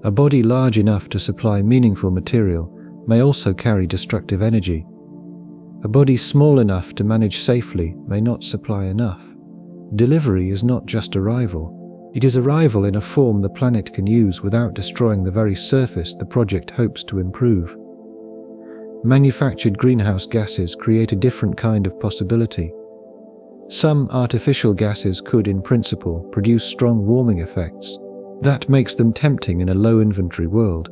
A body large enough to supply meaningful material may also carry destructive energy. A body small enough to manage safely may not supply enough. Delivery is not just arrival. It is arrival in a form the planet can use without destroying the very surface the project hopes to improve. Manufactured greenhouse gases create a different kind of possibility. Some artificial gases could, in principle, produce strong warming effects. That makes them tempting in a low-inventory world,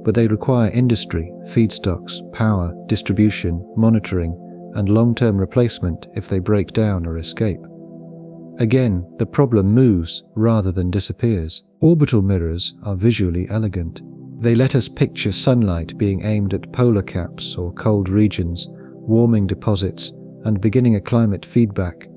but they require industry, feedstocks, power, distribution, monitoring, and long-term replacement if they break down or escape. Again, the problem moves rather than disappears. Orbital mirrors are visually elegant. They let us picture sunlight being aimed at polar caps or cold regions, warming deposits, and beginning a climate feedback.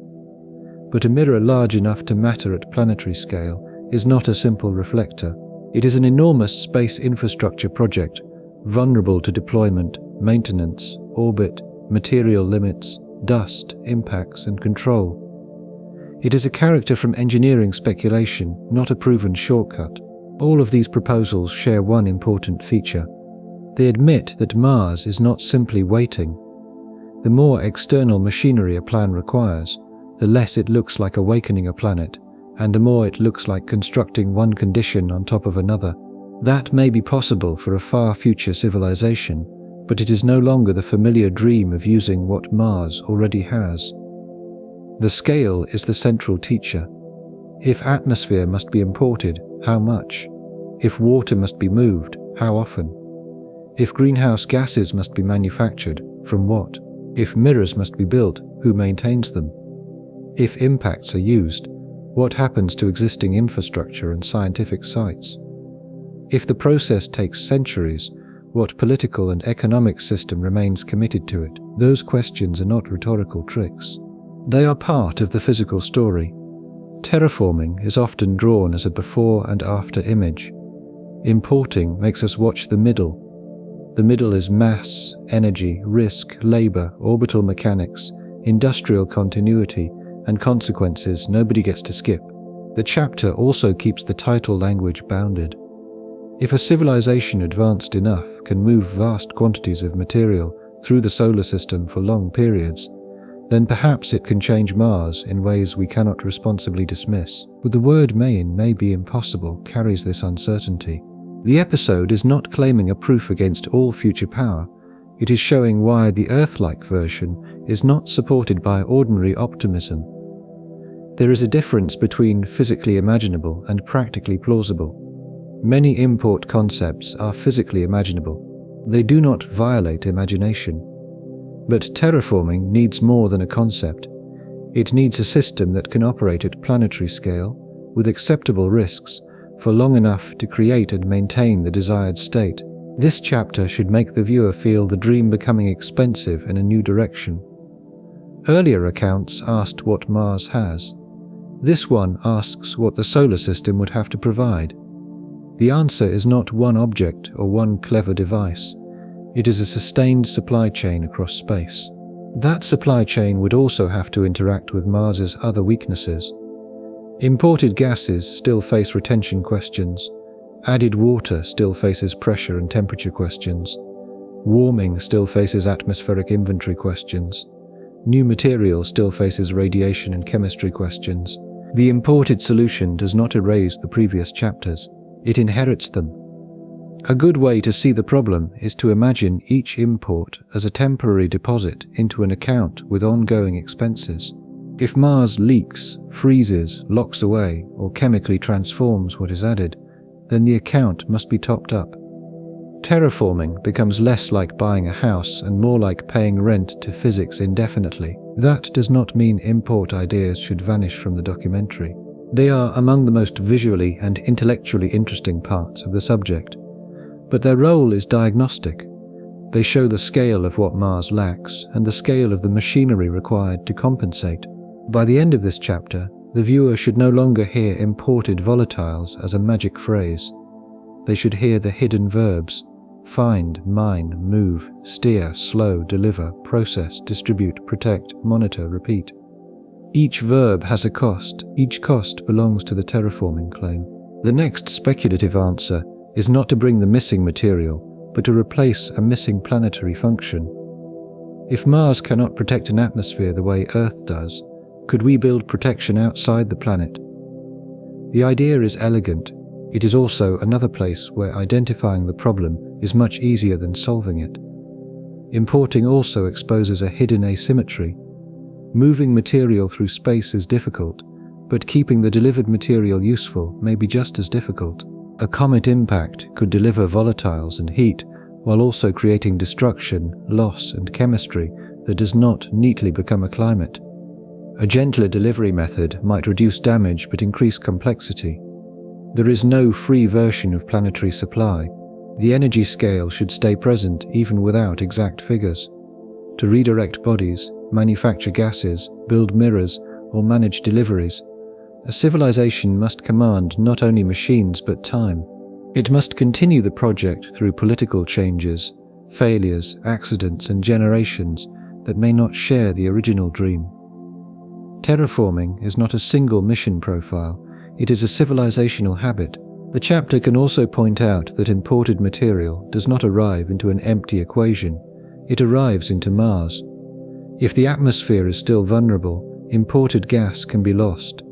But a mirror large enough to matter at planetary scale is not a simple reflector. It is an enormous space infrastructure project, vulnerable to deployment, maintenance, orbit, material limits, dust, impacts, and control. It is a character from engineering speculation, not a proven shortcut. All of these proposals share one important feature. They admit that Mars is not simply waiting. The more external machinery a plan requires, the less it looks like awakening a planet, and the more it looks like constructing one condition on top of another. That may be possible for a far future civilization, but it is no longer the familiar dream of using what Mars already has. The scale is the central teacher. If atmosphere must be imported, how much? If water must be moved, how often? If greenhouse gases must be manufactured, from what? If mirrors must be built, who maintains them? If impacts are used, what happens to existing infrastructure and scientific sites? If the process takes centuries, what political and economic system remains committed to it? Those questions are not rhetorical tricks. They are part of the physical story. Terraforming is often drawn as a before and after image. Importing makes us watch the middle. The middle is mass, energy, risk, labor, orbital mechanics, industrial continuity, and consequences nobody gets to skip. The chapter also keeps the title language bounded. If a civilization advanced enough can move vast quantities of material through the solar system for long periods, then perhaps it can change Mars in ways we cannot responsibly dismiss. But the word may be impossible carries this uncertainty. The episode is not claiming a proof against all future power. It is showing why the Earth-like version is not supported by ordinary optimism. There is a difference between physically imaginable and practically plausible. Many import concepts are physically imaginable. They do not violate imagination. But terraforming needs more than a concept. It needs a system that can operate at planetary scale, with acceptable risks, for long enough to create and maintain the desired state. This chapter should make the viewer feel the dream becoming expensive in a new direction. Earlier accounts asked what Mars has. This one asks what the solar system would have to provide. The answer is not one object or one clever device. It is a sustained supply chain across space. That supply chain would also have to interact with Mars's other weaknesses. Imported gases still face retention questions. Added water still faces pressure and temperature questions. Warming still faces atmospheric inventory questions. New material still faces radiation and chemistry questions. The imported solution does not erase the previous chapters, it inherits them. A good way to see the problem is to imagine each import as a temporary deposit into an account with ongoing expenses. If Mars leaks, freezes, locks away, or chemically transforms what is added, then the account must be topped up. Terraforming becomes less like buying a house and more like paying rent to physics indefinitely. That does not mean import ideas should vanish from the documentary. They are among the most visually and intellectually interesting parts of the subject. But their role is diagnostic. They show the scale of what Mars lacks and the scale of the machinery required to compensate. By the end of this chapter, the viewer should no longer hear imported volatiles as a magic phrase. They should hear the hidden verbs: find, mine, move, steer, slow, deliver, process, distribute, protect, monitor, repeat. Each verb has a cost. Each cost belongs to the terraforming claim. The next speculative answer is not to bring the missing material, but to replace a missing planetary function. If Mars cannot protect an atmosphere the way Earth does, could we build protection outside the planet? The idea is elegant. It is also another place where identifying the problem is much easier than solving it. Importing also exposes a hidden asymmetry. Moving material through space is difficult, but keeping the delivered material useful may be just as difficult. A comet impact could deliver volatiles and heat, while also creating destruction, loss, and chemistry that does not neatly become a climate. A gentler delivery method might reduce damage but increase complexity. There is no free version of planetary supply. The energy scale should stay present even without exact figures. To redirect bodies, manufacture gases, build mirrors, or manage deliveries, a civilization must command not only machines but time. It must continue the project through political changes, failures, accidents, and generations that may not share the original dream. Terraforming is not a single mission profile, it is a civilizational habit. The chapter can also point out that imported material does not arrive into an empty equation, it arrives into Mars. If the atmosphere is still vulnerable, imported gas can be lost.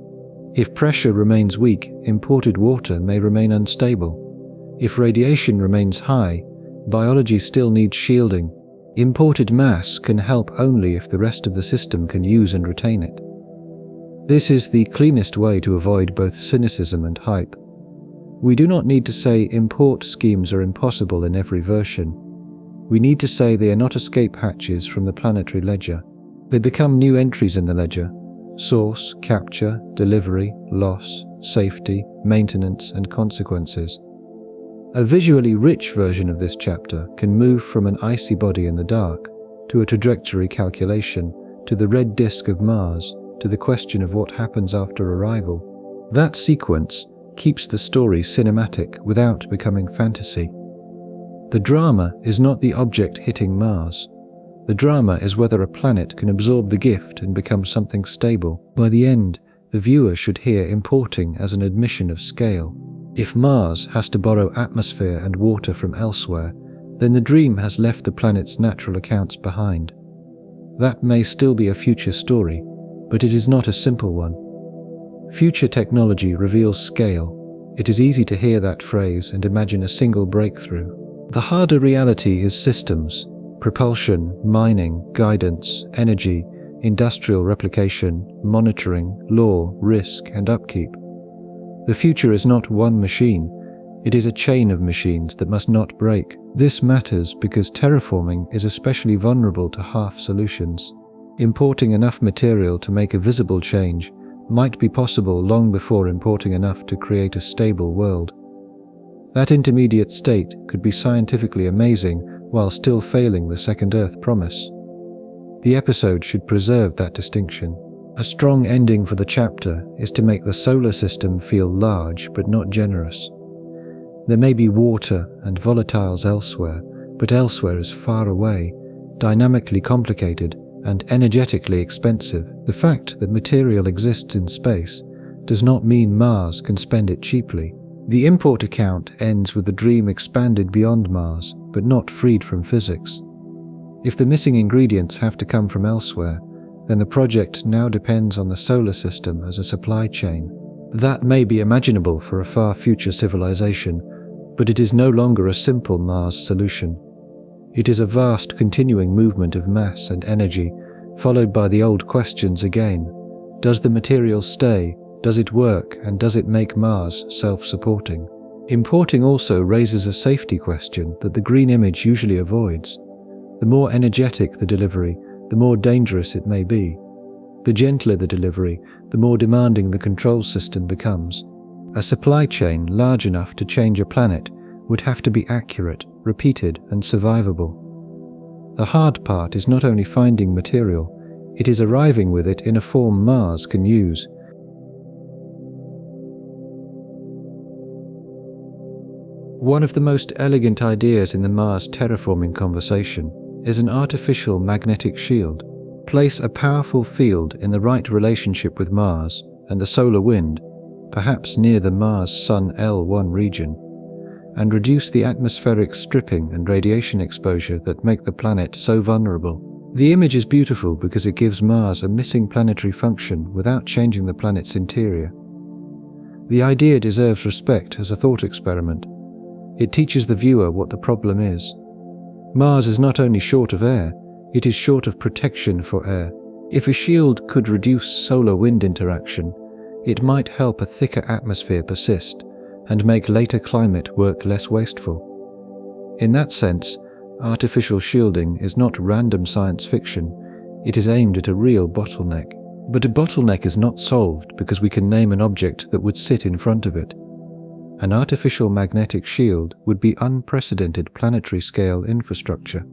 If pressure remains weak, imported water may remain unstable. If radiation remains high, biology still needs shielding. Imported mass can help only if the rest of the system can use and retain it. This is the cleanest way to avoid both cynicism and hype. We do not need to say import schemes are impossible in every version. We need to say they are not escape hatches from the planetary ledger. They become new entries in the ledger: source, capture, delivery, loss, safety, maintenance, and consequences. A visually rich version of this chapter can move from an icy body in the dark to a trajectory calculation, to the red disk of Mars, to the question of what happens after arrival. That sequence keeps the story cinematic without becoming fantasy. The drama is not the object hitting Mars. The drama is whether a planet can absorb the gift and become something stable. By the end, the viewer should hear importing as an admission of scale. If Mars has to borrow atmosphere and water from elsewhere, then the dream has left the planet's natural accounts behind. That may still be a future story, but it is not a simple one. Future technology reveals scale. It is easy to hear that phrase and imagine a single breakthrough. The harder reality is systems: propulsion, mining, guidance, energy, industrial replication, monitoring, law, risk, and upkeep. The future is not one machine, it is a chain of machines that must not break. This matters because terraforming is especially vulnerable to half solutions. Importing enough material to make a visible change might be possible long before importing enough to create a stable world. That intermediate state could be scientifically amazing while still failing the second Earth promise. The episode should preserve that distinction. A strong ending for the chapter is to make the solar system feel large but not generous. There may be water and volatiles elsewhere, but elsewhere is far away, dynamically complicated, and energetically expensive. The fact that material exists in space does not mean Mars can spend it cheaply. The import account ends with the dream expanded beyond Mars, but not freed from physics. If the missing ingredients have to come from elsewhere, then the project now depends on the solar system as a supply chain. That may be imaginable for a far future civilization, but it is no longer a simple Mars solution. It is a vast continuing movement of mass and energy, followed by the old questions again. Does the material stay? Does it work? And does it make Mars self-supporting? Importing also raises a safety question that the green image usually avoids. The more energetic the delivery, the more dangerous it may be. The gentler the delivery, the more demanding the control system becomes. A supply chain large enough to change a planet would have to be accurate, repeated, and survivable. The hard part is not only finding material, it is arriving with it in a form Mars can use. One of the most elegant ideas in the Mars terraforming conversation is an artificial magnetic shield. Place a powerful field in the right relationship with Mars and the solar wind, perhaps near the Mars-Sun L1 region, and reduce the atmospheric stripping and radiation exposure that make the planet so vulnerable. The image is beautiful because it gives Mars a missing planetary function without changing the planet's interior. The idea deserves respect as a thought experiment. It teaches the viewer what the problem is. Mars is not only short of air, it is short of protection for air. If a shield could reduce solar-wind interaction, it might help a thicker atmosphere persist and make later climate work less wasteful. In that sense, artificial shielding is not random science fiction, it is aimed at a real bottleneck. But a bottleneck is not solved because we can name an object that would sit in front of it. An artificial magnetic shield would be unprecedented planetary-scale infrastructure.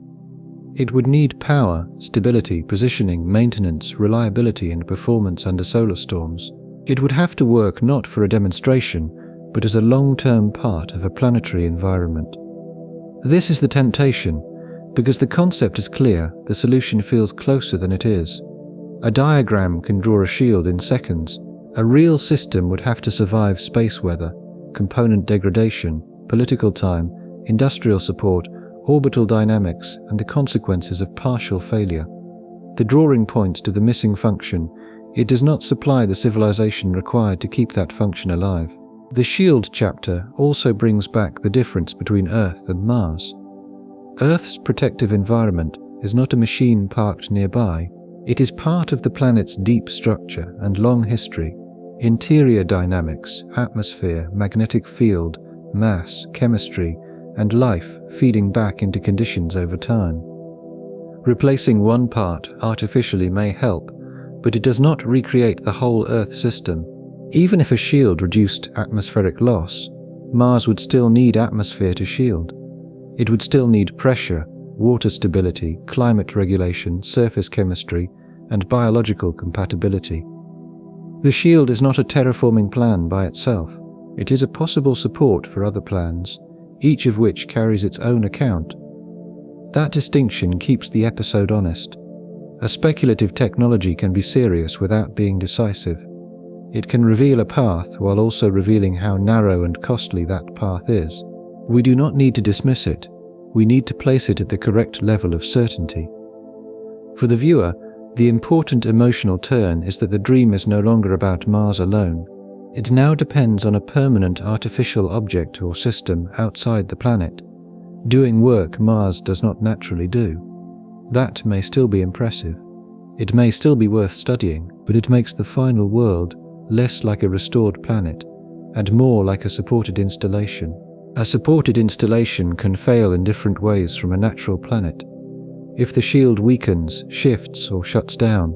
It would need power, stability, positioning, maintenance, reliability, and performance under solar storms. It would have to work not for a demonstration, but as a long-term part of a planetary environment. This is the temptation. Because the concept is clear, the solution feels closer than it is. A diagram can draw a shield in seconds. A real system would have to survive space weather, component degradation, political time, industrial support, orbital dynamics, and the consequences of partial failure. The drawing points to the missing function. It does not supply the civilization required to keep that function alive. The shield chapter also brings back the difference between Earth and Mars. Earth's protective environment is not a machine parked nearby. It is part of the planet's deep structure and long history. Interior dynamics, atmosphere, magnetic field, mass, chemistry, and life feeding back into conditions over time. Replacing one part artificially may help, but it does not recreate the whole Earth system. Even if a shield reduced atmospheric loss, Mars would still need atmosphere to shield. It would still need pressure, water stability, climate regulation, surface chemistry, and biological compatibility. The shield is not a terraforming plan by itself. It is a possible support for other plans, each of which carries its own account. That distinction keeps the episode honest. A speculative technology can be serious without being decisive. It can reveal a path while also revealing how narrow and costly that path is. We do not need to dismiss it. We need to place it at the correct level of certainty. For the viewer, the important emotional turn is that the dream is no longer about Mars alone. It now depends on a permanent artificial object or system outside the planet, doing work Mars does not naturally do. That may still be impressive. It may still be worth studying, but it makes the final world less like a restored planet and more like a supported installation. A supported installation can fail in different ways from a natural planet. If the shield weakens, shifts, or shuts down,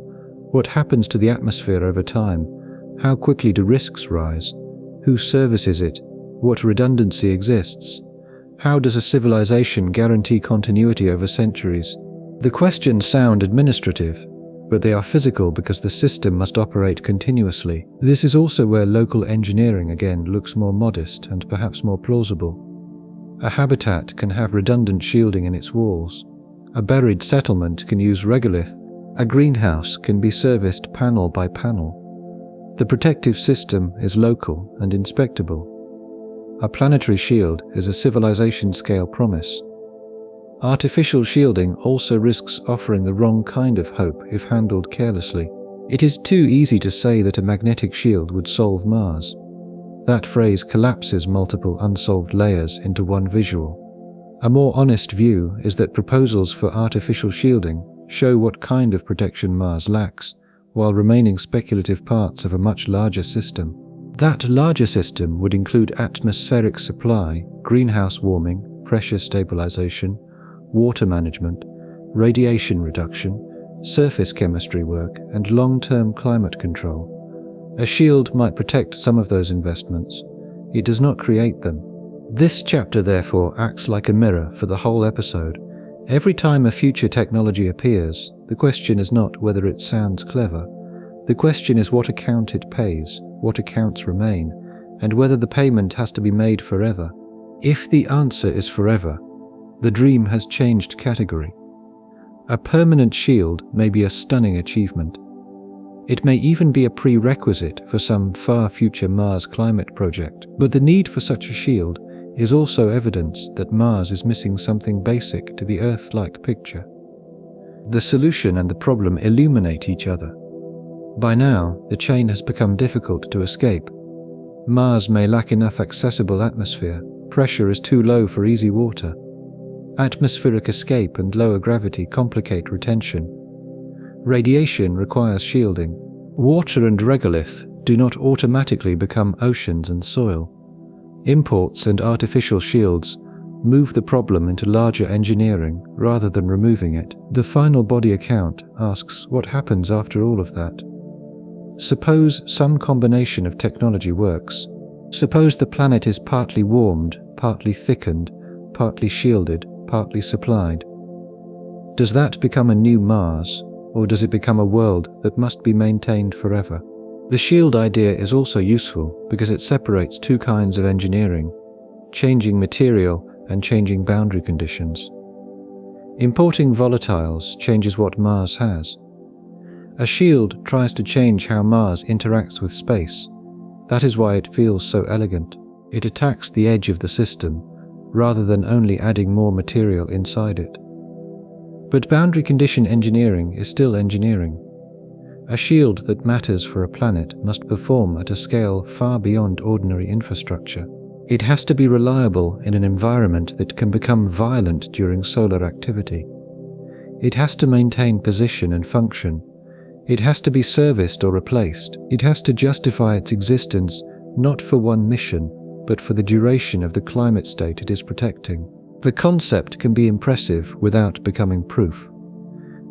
what happens to the atmosphere over time? How quickly do risks rise? Who services it? What redundancy exists? How does a civilization guarantee continuity over centuries? The questions sound administrative, but they are physical because the system must operate continuously. This is also where local engineering again looks more modest and perhaps more plausible. A habitat can have redundant shielding in its walls. A buried settlement can use regolith. A greenhouse can be serviced panel by panel. The protective system is local and inspectable. A planetary shield is a civilization-scale promise. Artificial shielding also risks offering the wrong kind of hope if handled carelessly. It is too easy to say that a magnetic shield would solve Mars. That phrase collapses multiple unsolved layers into one visual. A more honest view is that proposals for artificial shielding show what kind of protection Mars lacks, while remaining speculative parts of a much larger system. That larger system would include atmospheric supply, greenhouse warming, pressure stabilization, water management, radiation reduction, surface chemistry work, and long-term climate control. A shield might protect some of those investments. It does not create them. This chapter, therefore, acts like a mirror for the whole episode. Every time a future technology appears, the question is not whether it sounds clever. The question is what account it pays, what accounts remain, and whether the payment has to be made forever. If the answer is forever, the dream has changed category. A permanent shield may be a stunning achievement. It may even be a prerequisite for some far future Mars climate project, but the need for such a shield is also evidence that Mars is missing something basic to the Earth-like picture. The solution and the problem illuminate each other. By now, the chain has become difficult to escape. Mars may lack enough accessible atmosphere, pressure is too low for easy water. Atmospheric escape and lower gravity complicate retention. Radiation requires shielding. Water and regolith do not automatically become oceans and soil. Imports and artificial shields move the problem into larger engineering rather than removing it. The final body account asks what happens after all of that. Suppose some combination of technology works. Suppose the planet is partly warmed, partly thickened, partly shielded, partly supplied. Does that become a new Mars, or does it become a world that must be maintained forever? The shield idea is also useful because it separates two kinds of engineering: changing material and changing boundary conditions. Importing volatiles changes what Mars has. A shield tries to change how Mars interacts with space. That is why it feels so elegant. It attacks the edge of the system, rather than only adding more material inside it. But boundary condition engineering is still engineering. A shield that matters for a planet must perform at a scale far beyond ordinary infrastructure. It has to be reliable in an environment that can become violent during solar activity. It has to maintain position and function. It has to be serviced or replaced. It has to justify its existence not for one mission, but for the duration of the climate state it is protecting. The concept can be impressive without becoming proof.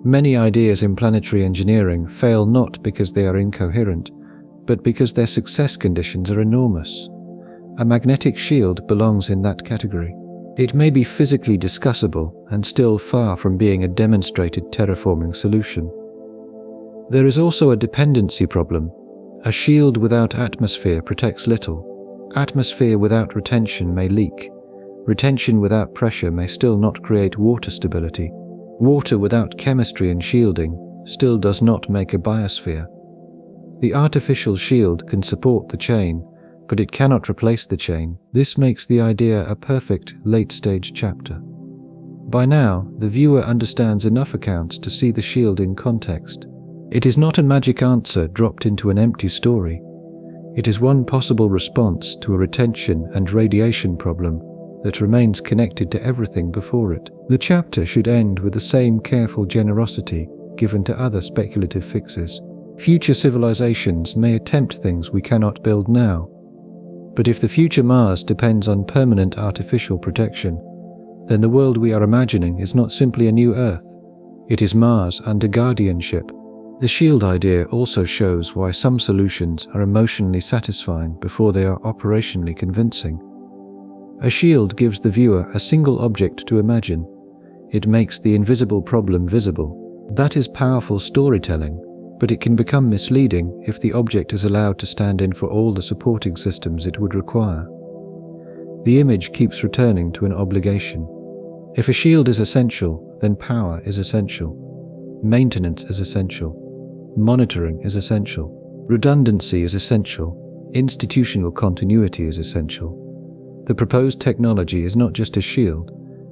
Many ideas in planetary engineering fail not because they are incoherent, but because their success conditions are enormous. A magnetic shield belongs in that category. It may be physically discussable and still far from being a demonstrated terraforming solution. There is also a dependency problem. A shield without atmosphere protects little. Atmosphere without retention may leak. Retention without pressure may still not create water stability. Water without chemistry and shielding still does not make a biosphere. The artificial shield can support the chain, but it cannot replace the chain. This makes the idea a perfect late-stage chapter. By now, the viewer understands enough accounts to see the shield in context. It is not a magic answer dropped into an empty story. It is one possible response to a retention and radiation problem that remains connected to everything before it. The chapter should end with the same careful generosity given to other speculative fixes. Future civilizations may attempt things we cannot build now, but if the future Mars depends on permanent artificial protection, then the world we are imagining is not simply a new Earth. It is Mars under guardianship. The shield idea also shows why some solutions are emotionally satisfying before they are operationally convincing. A shield gives the viewer a single object to imagine. It makes the invisible problem visible. That is powerful storytelling, but it can become misleading if the object is allowed to stand in for all the supporting systems it would require. The image keeps returning to an obligation. If a shield is essential, then power is essential. Maintenance is essential. Monitoring is essential. Redundancy is essential. Institutional continuity is essential. The proposed technology is not just a shield,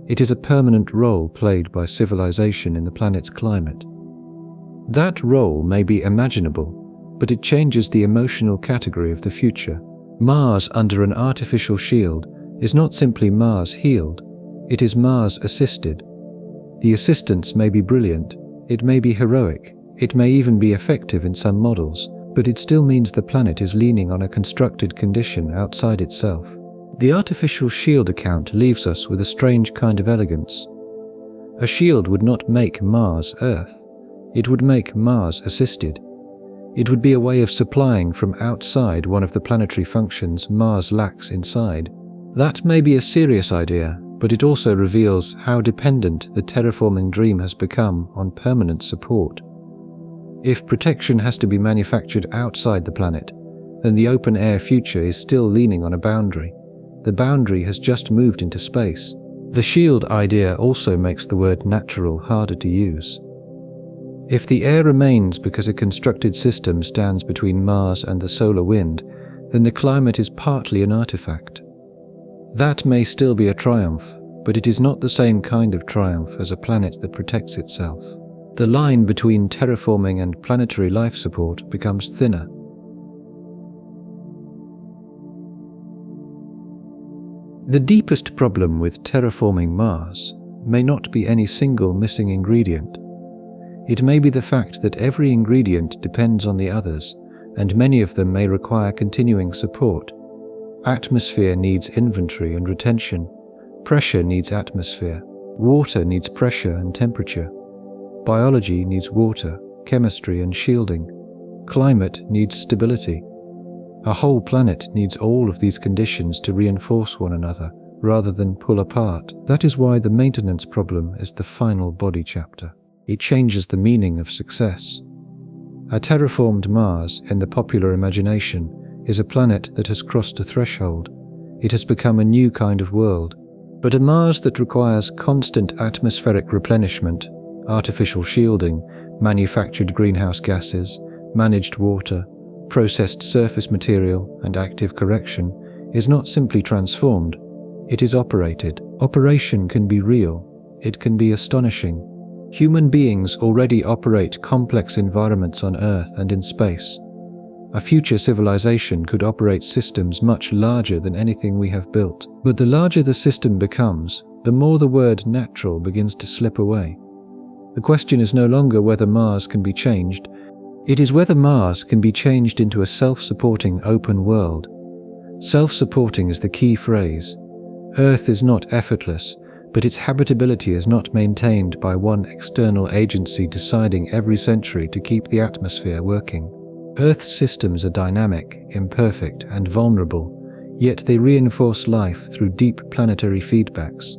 it is a permanent role played by civilization in the planet's climate. That role may be imaginable, but it changes the emotional category of the future. Mars under an artificial shield is not simply Mars healed, it is Mars assisted. The assistance may be brilliant, it may be heroic, it may even be effective in some models, but it still means the planet is leaning on a constructed condition outside itself. The artificial shield account leaves us with a strange kind of elegance. A shield would not make Mars Earth, it would make Mars assisted. It would be a way of supplying from outside one of the planetary functions Mars lacks inside. That may be a serious idea, but it also reveals how dependent the terraforming dream has become on permanent support. If protection has to be manufactured outside the planet, then the open-air future is still leaning on a boundary. The boundary has just moved into space. The shield idea also makes the word natural harder to use. If the air remains because a constructed system stands between Mars and the solar wind, then the climate is partly an artifact. That may still be a triumph, but it is not the same kind of triumph as a planet that protects itself. The line between terraforming and planetary life support becomes thinner. The deepest problem with terraforming Mars may not be any single missing ingredient. It may be the fact that every ingredient depends on the others, and many of them may require continuing support. Atmosphere needs inventory and retention. Pressure needs atmosphere. Water needs pressure and temperature. Biology needs water, chemistry and shielding. Climate needs stability. A whole planet needs all of these conditions to reinforce one another, rather than pull apart. That is why the maintenance problem is the final body chapter. It changes the meaning of success. A terraformed Mars, in the popular imagination, is a planet that has crossed a threshold. It has become a new kind of world. But a Mars that requires constant atmospheric replenishment, artificial shielding, manufactured greenhouse gases, managed water, processed surface material, and active correction, is not simply transformed. It is operated. Operation can be real. It can be astonishing. Human beings already operate complex environments on Earth and in space. A future civilization could operate systems much larger than anything we have built. But the larger the system becomes, the more the word natural begins to slip away. The question is no longer whether Mars can be changed, it is whether Mars can be changed into a self-supporting open world. Self-supporting is the key phrase. Earth is not effortless, but its habitability is not maintained by one external agency deciding every century to keep the atmosphere working. Earth's systems are dynamic, imperfect, and vulnerable, yet they reinforce life through deep planetary feedbacks.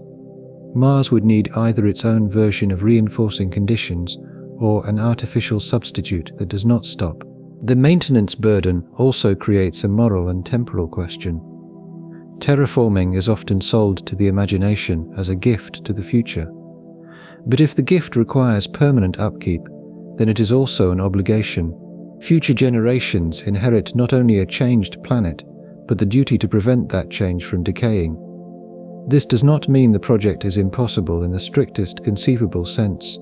Mars would need either its own version of reinforcing conditions or an artificial substitute that does not stop. The maintenance burden also creates a moral and temporal question. Terraforming is often sold to the imagination as a gift to the future. But if the gift requires permanent upkeep, then it is also an obligation. Future generations inherit not only a changed planet, but the duty to prevent that change from decaying. This does not mean the project is impossible in the strictest conceivable sense.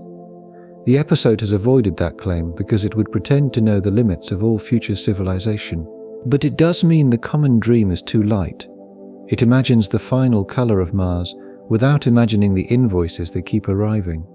The episode has avoided that claim because it would pretend to know the limits of all future civilization. But it does mean the common dream is too light. It imagines the final color of Mars without imagining the invoices that keep arriving.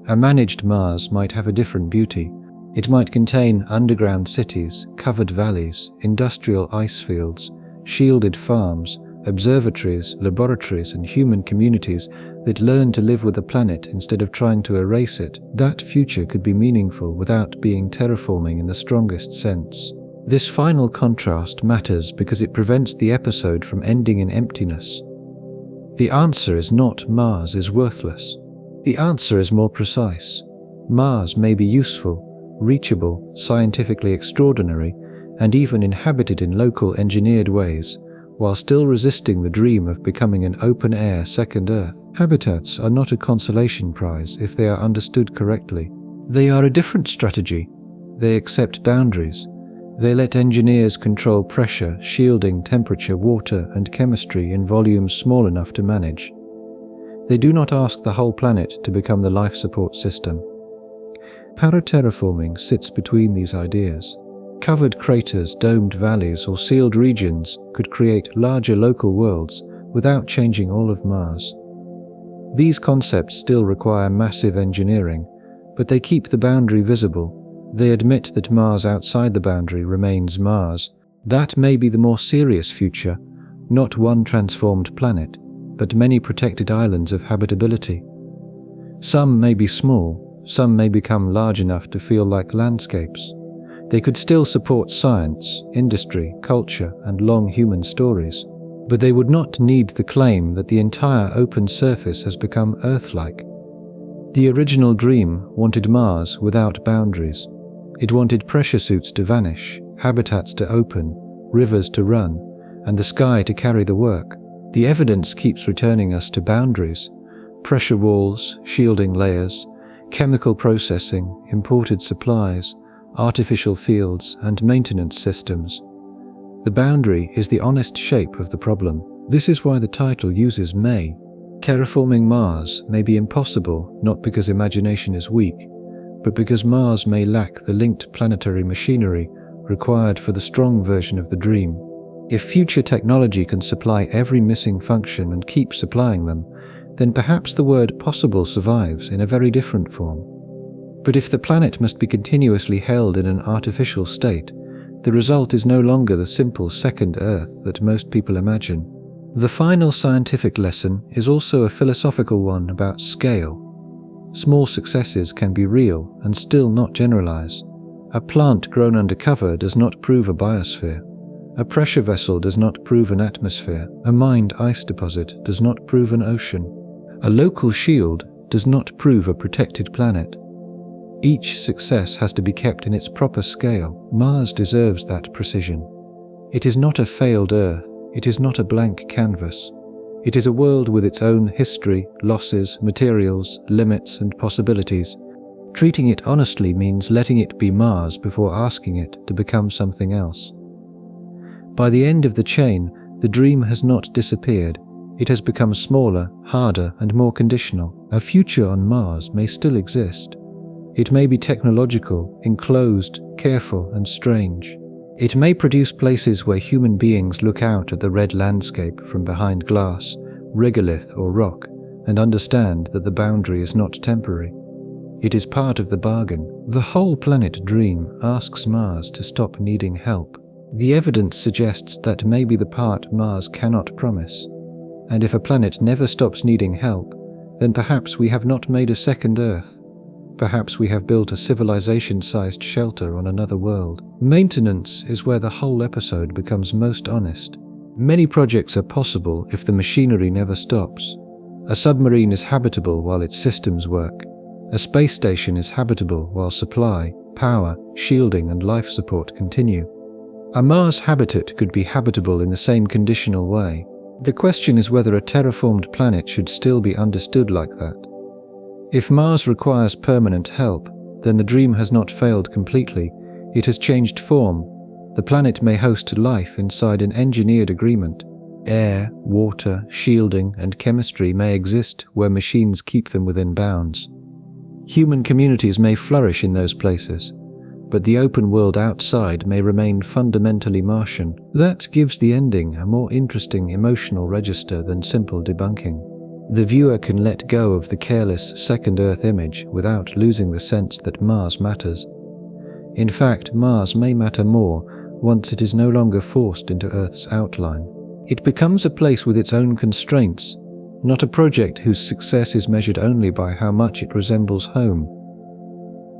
A managed Mars might have a different beauty. It might contain underground cities, covered valleys, industrial ice fields, shielded farms, observatories, laboratories, and human communities that learn to live with the planet instead of trying to erase it. That future could be meaningful without being terraforming in the strongest sense. This final contrast matters because it prevents the episode from ending in emptiness. The answer is not Mars is worthless. The answer is more precise. Mars may be useful, reachable, scientifically extraordinary, and even inhabited in local engineered ways, while still resisting the dream of becoming an open-air second Earth. Habitats are not a consolation prize if they are understood correctly. They are a different strategy. They accept boundaries. They let engineers control pressure, shielding, temperature, water, and chemistry in volumes small enough to manage. They do not ask the whole planet to become the life support system. Paraterraforming sits between these ideas. Covered craters, domed valleys, or sealed regions could create larger local worlds without changing all of Mars. These concepts still require massive engineering, but they keep the boundary visible. They admit that Mars outside the boundary remains Mars. That may be the more serious future, not one transformed planet, but many protected islands of habitability. Some may be small, some may become large enough to feel like landscapes. They could still support science, industry, culture, and long human stories, but they would not need the claim that the entire open surface has become Earth-like. The original dream wanted Mars without boundaries. It wanted pressure suits to vanish, habitats to open, rivers to run, and the sky to carry the work. The evidence keeps returning us to boundaries: pressure walls, shielding layers, chemical processing, imported supplies, artificial fields, and maintenance systems. The boundary is the honest shape of the problem. This is why the title uses may. Terraforming Mars may be impossible not because imagination is weak, but because Mars may lack the linked planetary machinery required for the strong version of the dream. If future technology can supply every missing function and keep supplying them, then perhaps the word possible survives in a very different form. But if the planet must be continuously held in an artificial state, the result is no longer the simple second Earth that most people imagine. The final scientific lesson is also a philosophical one about scale. Small successes can be real and still not generalize. A plant grown under cover does not prove a biosphere. A pressure vessel does not prove an atmosphere. A mined ice deposit does not prove an ocean. A local shield does not prove a protected planet. Each success has to be kept in its proper scale. Mars deserves that precision. It is not a failed Earth. It is not a blank canvas. It is a world with its own history, losses, materials, limits, and possibilities. Treating it honestly means letting it be Mars before asking it to become something else. By the end of the chain, the dream has not disappeared. It has become smaller, harder, and more conditional. A future on Mars may still exist. It may be technological, enclosed, careful, and strange. It may produce places where human beings look out at the red landscape from behind glass, regolith, or rock, and understand that the boundary is not temporary. It is part of the bargain. The whole planet dream asks Mars to stop needing help. The evidence suggests that may be the part Mars cannot promise. And if a planet never stops needing help, then perhaps we have not made a second Earth. Perhaps we have built a civilization-sized shelter on another world. Maintenance is where the whole episode becomes most honest. Many projects are possible if the machinery never stops. A submarine is habitable while its systems work. A space station is habitable while supply, power, shielding, and life support continue. A Mars habitat could be habitable in the same conditional way. The question is whether a terraformed planet should still be understood like that. If Mars requires permanent help, then the dream has not failed completely. It has changed form. The planet may host life inside an engineered agreement. Air, water, shielding, and chemistry may exist where machines keep them within bounds. Human communities may flourish in those places, but the open world outside may remain fundamentally Martian. That gives the ending a more interesting emotional register than simple debunking. The viewer can let go of the careless second Earth image without losing the sense that Mars matters. In fact, Mars may matter more once it is no longer forced into Earth's outline. It becomes a place with its own constraints, not a project whose success is measured only by how much it resembles home.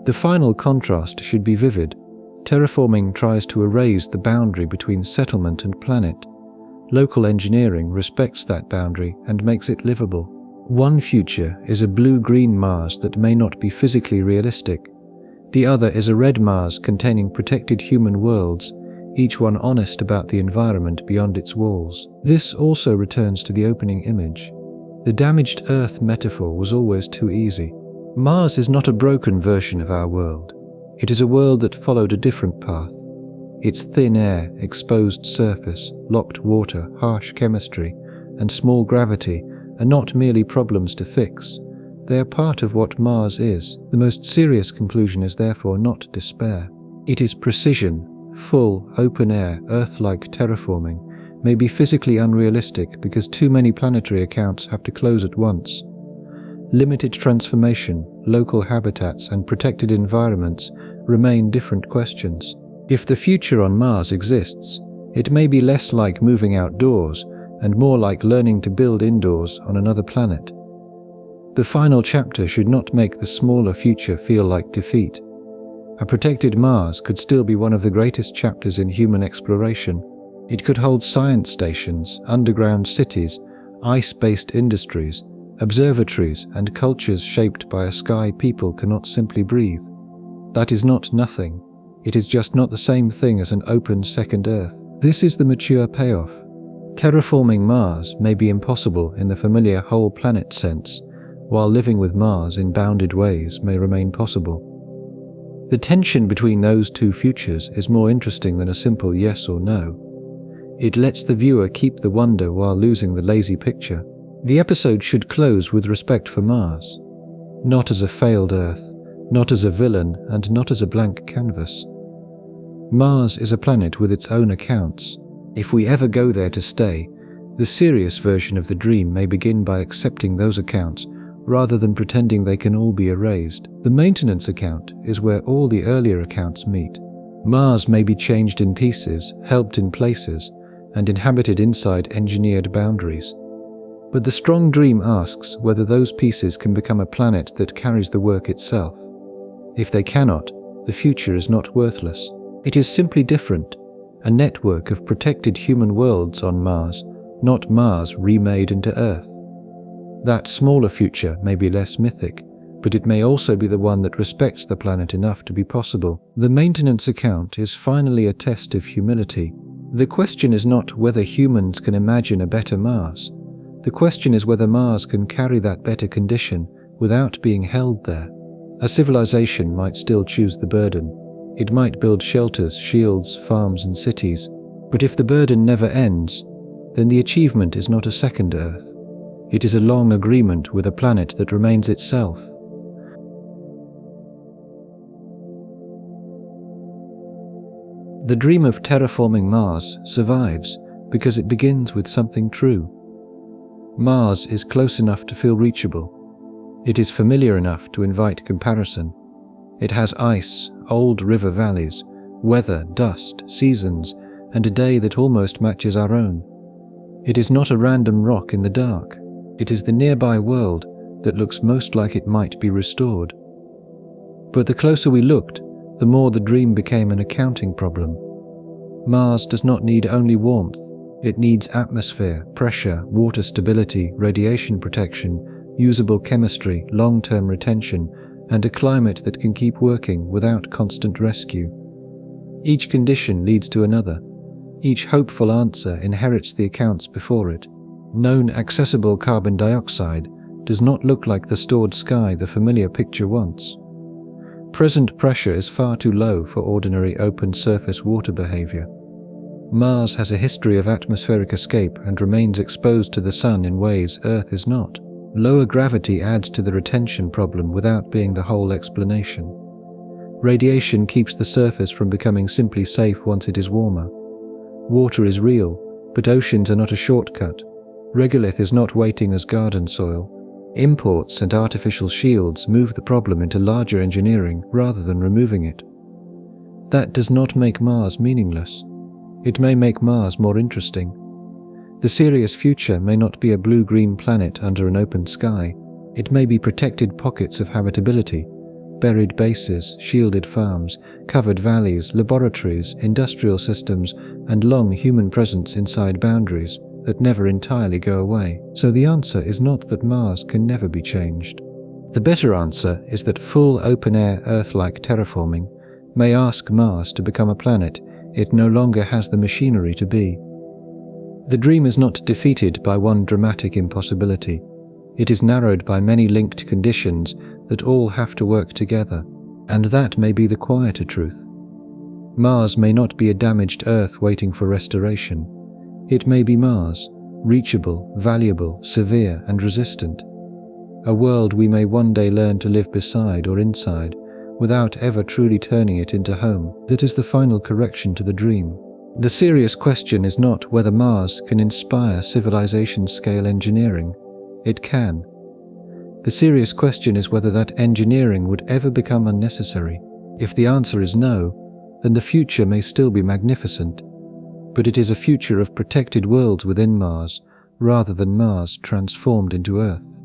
The final contrast should be vivid. Terraforming tries to erase the boundary between settlement and planet. Local engineering respects that boundary and makes it livable. One future is a blue-green Mars that may not be physically realistic. The other is a red Mars containing protected human worlds, each one honest about the environment beyond its walls. This also returns to the opening image. The damaged Earth metaphor was always too easy. Mars is not a broken version of our world. It is a world that followed a different path. Its thin air, exposed surface, locked water, harsh chemistry, and small gravity are not merely problems to fix. They are part of what Mars is. The most serious conclusion is therefore not despair. It is precision. Full, open-air, Earth-like terraforming may be physically unrealistic because too many planetary accounts have to close at once. Limited transformation, local habitats, and protected environments remain different questions. If the future on Mars exists, it may be less like moving outdoors and more like learning to build indoors on another planet. The final chapter should not make the smaller future feel like defeat. A protected Mars could still be one of the greatest chapters in human exploration. It could hold science stations, underground cities, ice-based industries, observatories, and cultures shaped by a sky people cannot simply breathe. That is not nothing. It is just not the same thing as an open second Earth. This is the mature payoff. Terraforming Mars may be impossible in the familiar whole planet sense, while living with Mars in bounded ways may remain possible. The tension between those two futures is more interesting than a simple yes or no. It lets the viewer keep the wonder while losing the lazy picture. The episode should close with respect for Mars, not as a failed Earth, not as a villain, and not as a blank canvas. Mars is a planet with its own accounts. If we ever go there to stay, the serious version of the dream may begin by accepting those accounts rather than pretending they can all be erased. The maintenance account is where all the earlier accounts meet. Mars may be changed in pieces, helped in places, and inhabited inside engineered boundaries. But the strong dream asks whether those pieces can become a planet that carries the work itself. If they cannot, the future is not worthless. It is simply different, a network of protected human worlds on Mars, not Mars remade into Earth. That smaller future may be less mythic, but it may also be the one that respects the planet enough to be possible. The maintenance account is finally a test of humility. The question is not whether humans can imagine a better Mars. The question is whether Mars can carry that better condition without being held there. A civilization might still choose the burden. It might build shelters, shields, farms, and cities. But if the burden never ends, then the achievement is not a second Earth. It is a long agreement with a planet that remains itself. The dream of terraforming Mars survives because it begins with something true. Mars is close enough to feel reachable. It is familiar enough to invite comparison. It has ice, old river valleys, weather, dust, seasons, and a day that almost matches our own. It is not a random rock in the dark. It is the nearby world that looks most like it might be restored. But the closer we looked, the more the dream became an accounting problem. Mars does not need only warmth. It needs atmosphere, pressure, water stability, radiation protection, usable chemistry, long-term retention, and a climate that can keep working without constant rescue. Each condition leads to another. Each hopeful answer inherits the accounts before it. Known accessible carbon dioxide does not look like the stored sky the familiar picture wants. Present pressure is far too low for ordinary open surface water behavior. Mars has a history of atmospheric escape and remains exposed to the sun in ways Earth is not. Lower gravity adds to the retention problem without being the whole explanation. Radiation keeps the surface from becoming simply safe once it is warmer. Water is real, but oceans are not a shortcut. Regolith is not waiting as garden soil. Imports and artificial shields move the problem into larger engineering rather than removing it. That does not make Mars meaningless. It may make Mars more interesting. The serious future may not be a blue-green planet under an open sky. It may be protected pockets of habitability, buried bases, shielded farms, covered valleys, laboratories, industrial systems, and long human presence inside boundaries that never entirely go away. So the answer is not that Mars can never be changed. The better answer is that full open-air Earth-like terraforming may ask Mars to become a planet it no longer has the machinery to be. The dream is not defeated by one dramatic impossibility. It is narrowed by many linked conditions that all have to work together, and that may be the quieter truth. Mars may not be a damaged Earth waiting for restoration. It may be Mars, reachable, valuable, severe, and resistant. A world we may one day learn to live beside or inside, without ever truly turning it into home. That is the final correction to the dream. The serious question is not whether Mars can inspire civilization-scale engineering. It can. The serious question is whether that engineering would ever become unnecessary. If the answer is no, then the future may still be magnificent, but it is a future of protected worlds within Mars, rather than Mars transformed into Earth.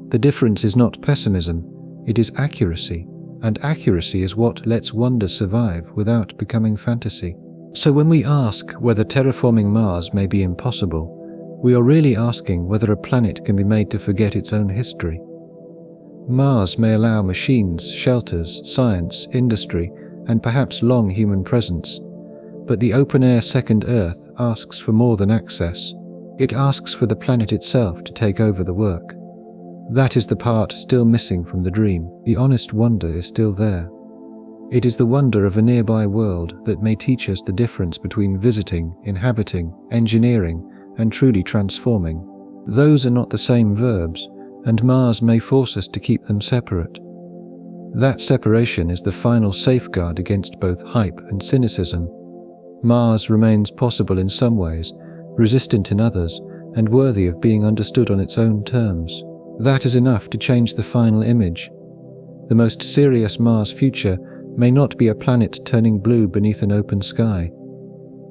The difference is not pessimism, it is accuracy, and accuracy is what lets wonder survive without becoming fantasy. So when we ask whether terraforming Mars may be impossible, we are really asking whether a planet can be made to forget its own history. Mars may allow machines, shelters, science, industry, and perhaps long human presence, but the open-air second Earth asks for more than access. It asks for the planet itself to take over the work. That is the part still missing from the dream. The honest wonder is still there. It is the wonder of a nearby world that may teach us the difference between visiting, inhabiting, engineering, and truly transforming. Those are not the same verbs, and Mars may force us to keep them separate. That separation is the final safeguard against both hype and cynicism. Mars remains possible in some ways, resistant in others, and worthy of being understood on its own terms. That is enough to change the final image. The most serious Mars future may not be a planet turning blue beneath an open sky.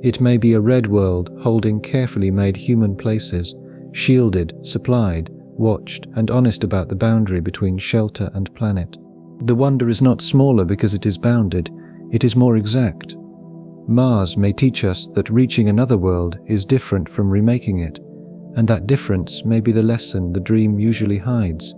It may be a red world holding carefully made human places, shielded, supplied, watched, and honest about the boundary between shelter and planet. The wonder is not smaller because it is bounded, it is more exact. Mars may teach us that reaching another world is different from remaking it, and that difference may be the lesson the dream usually hides.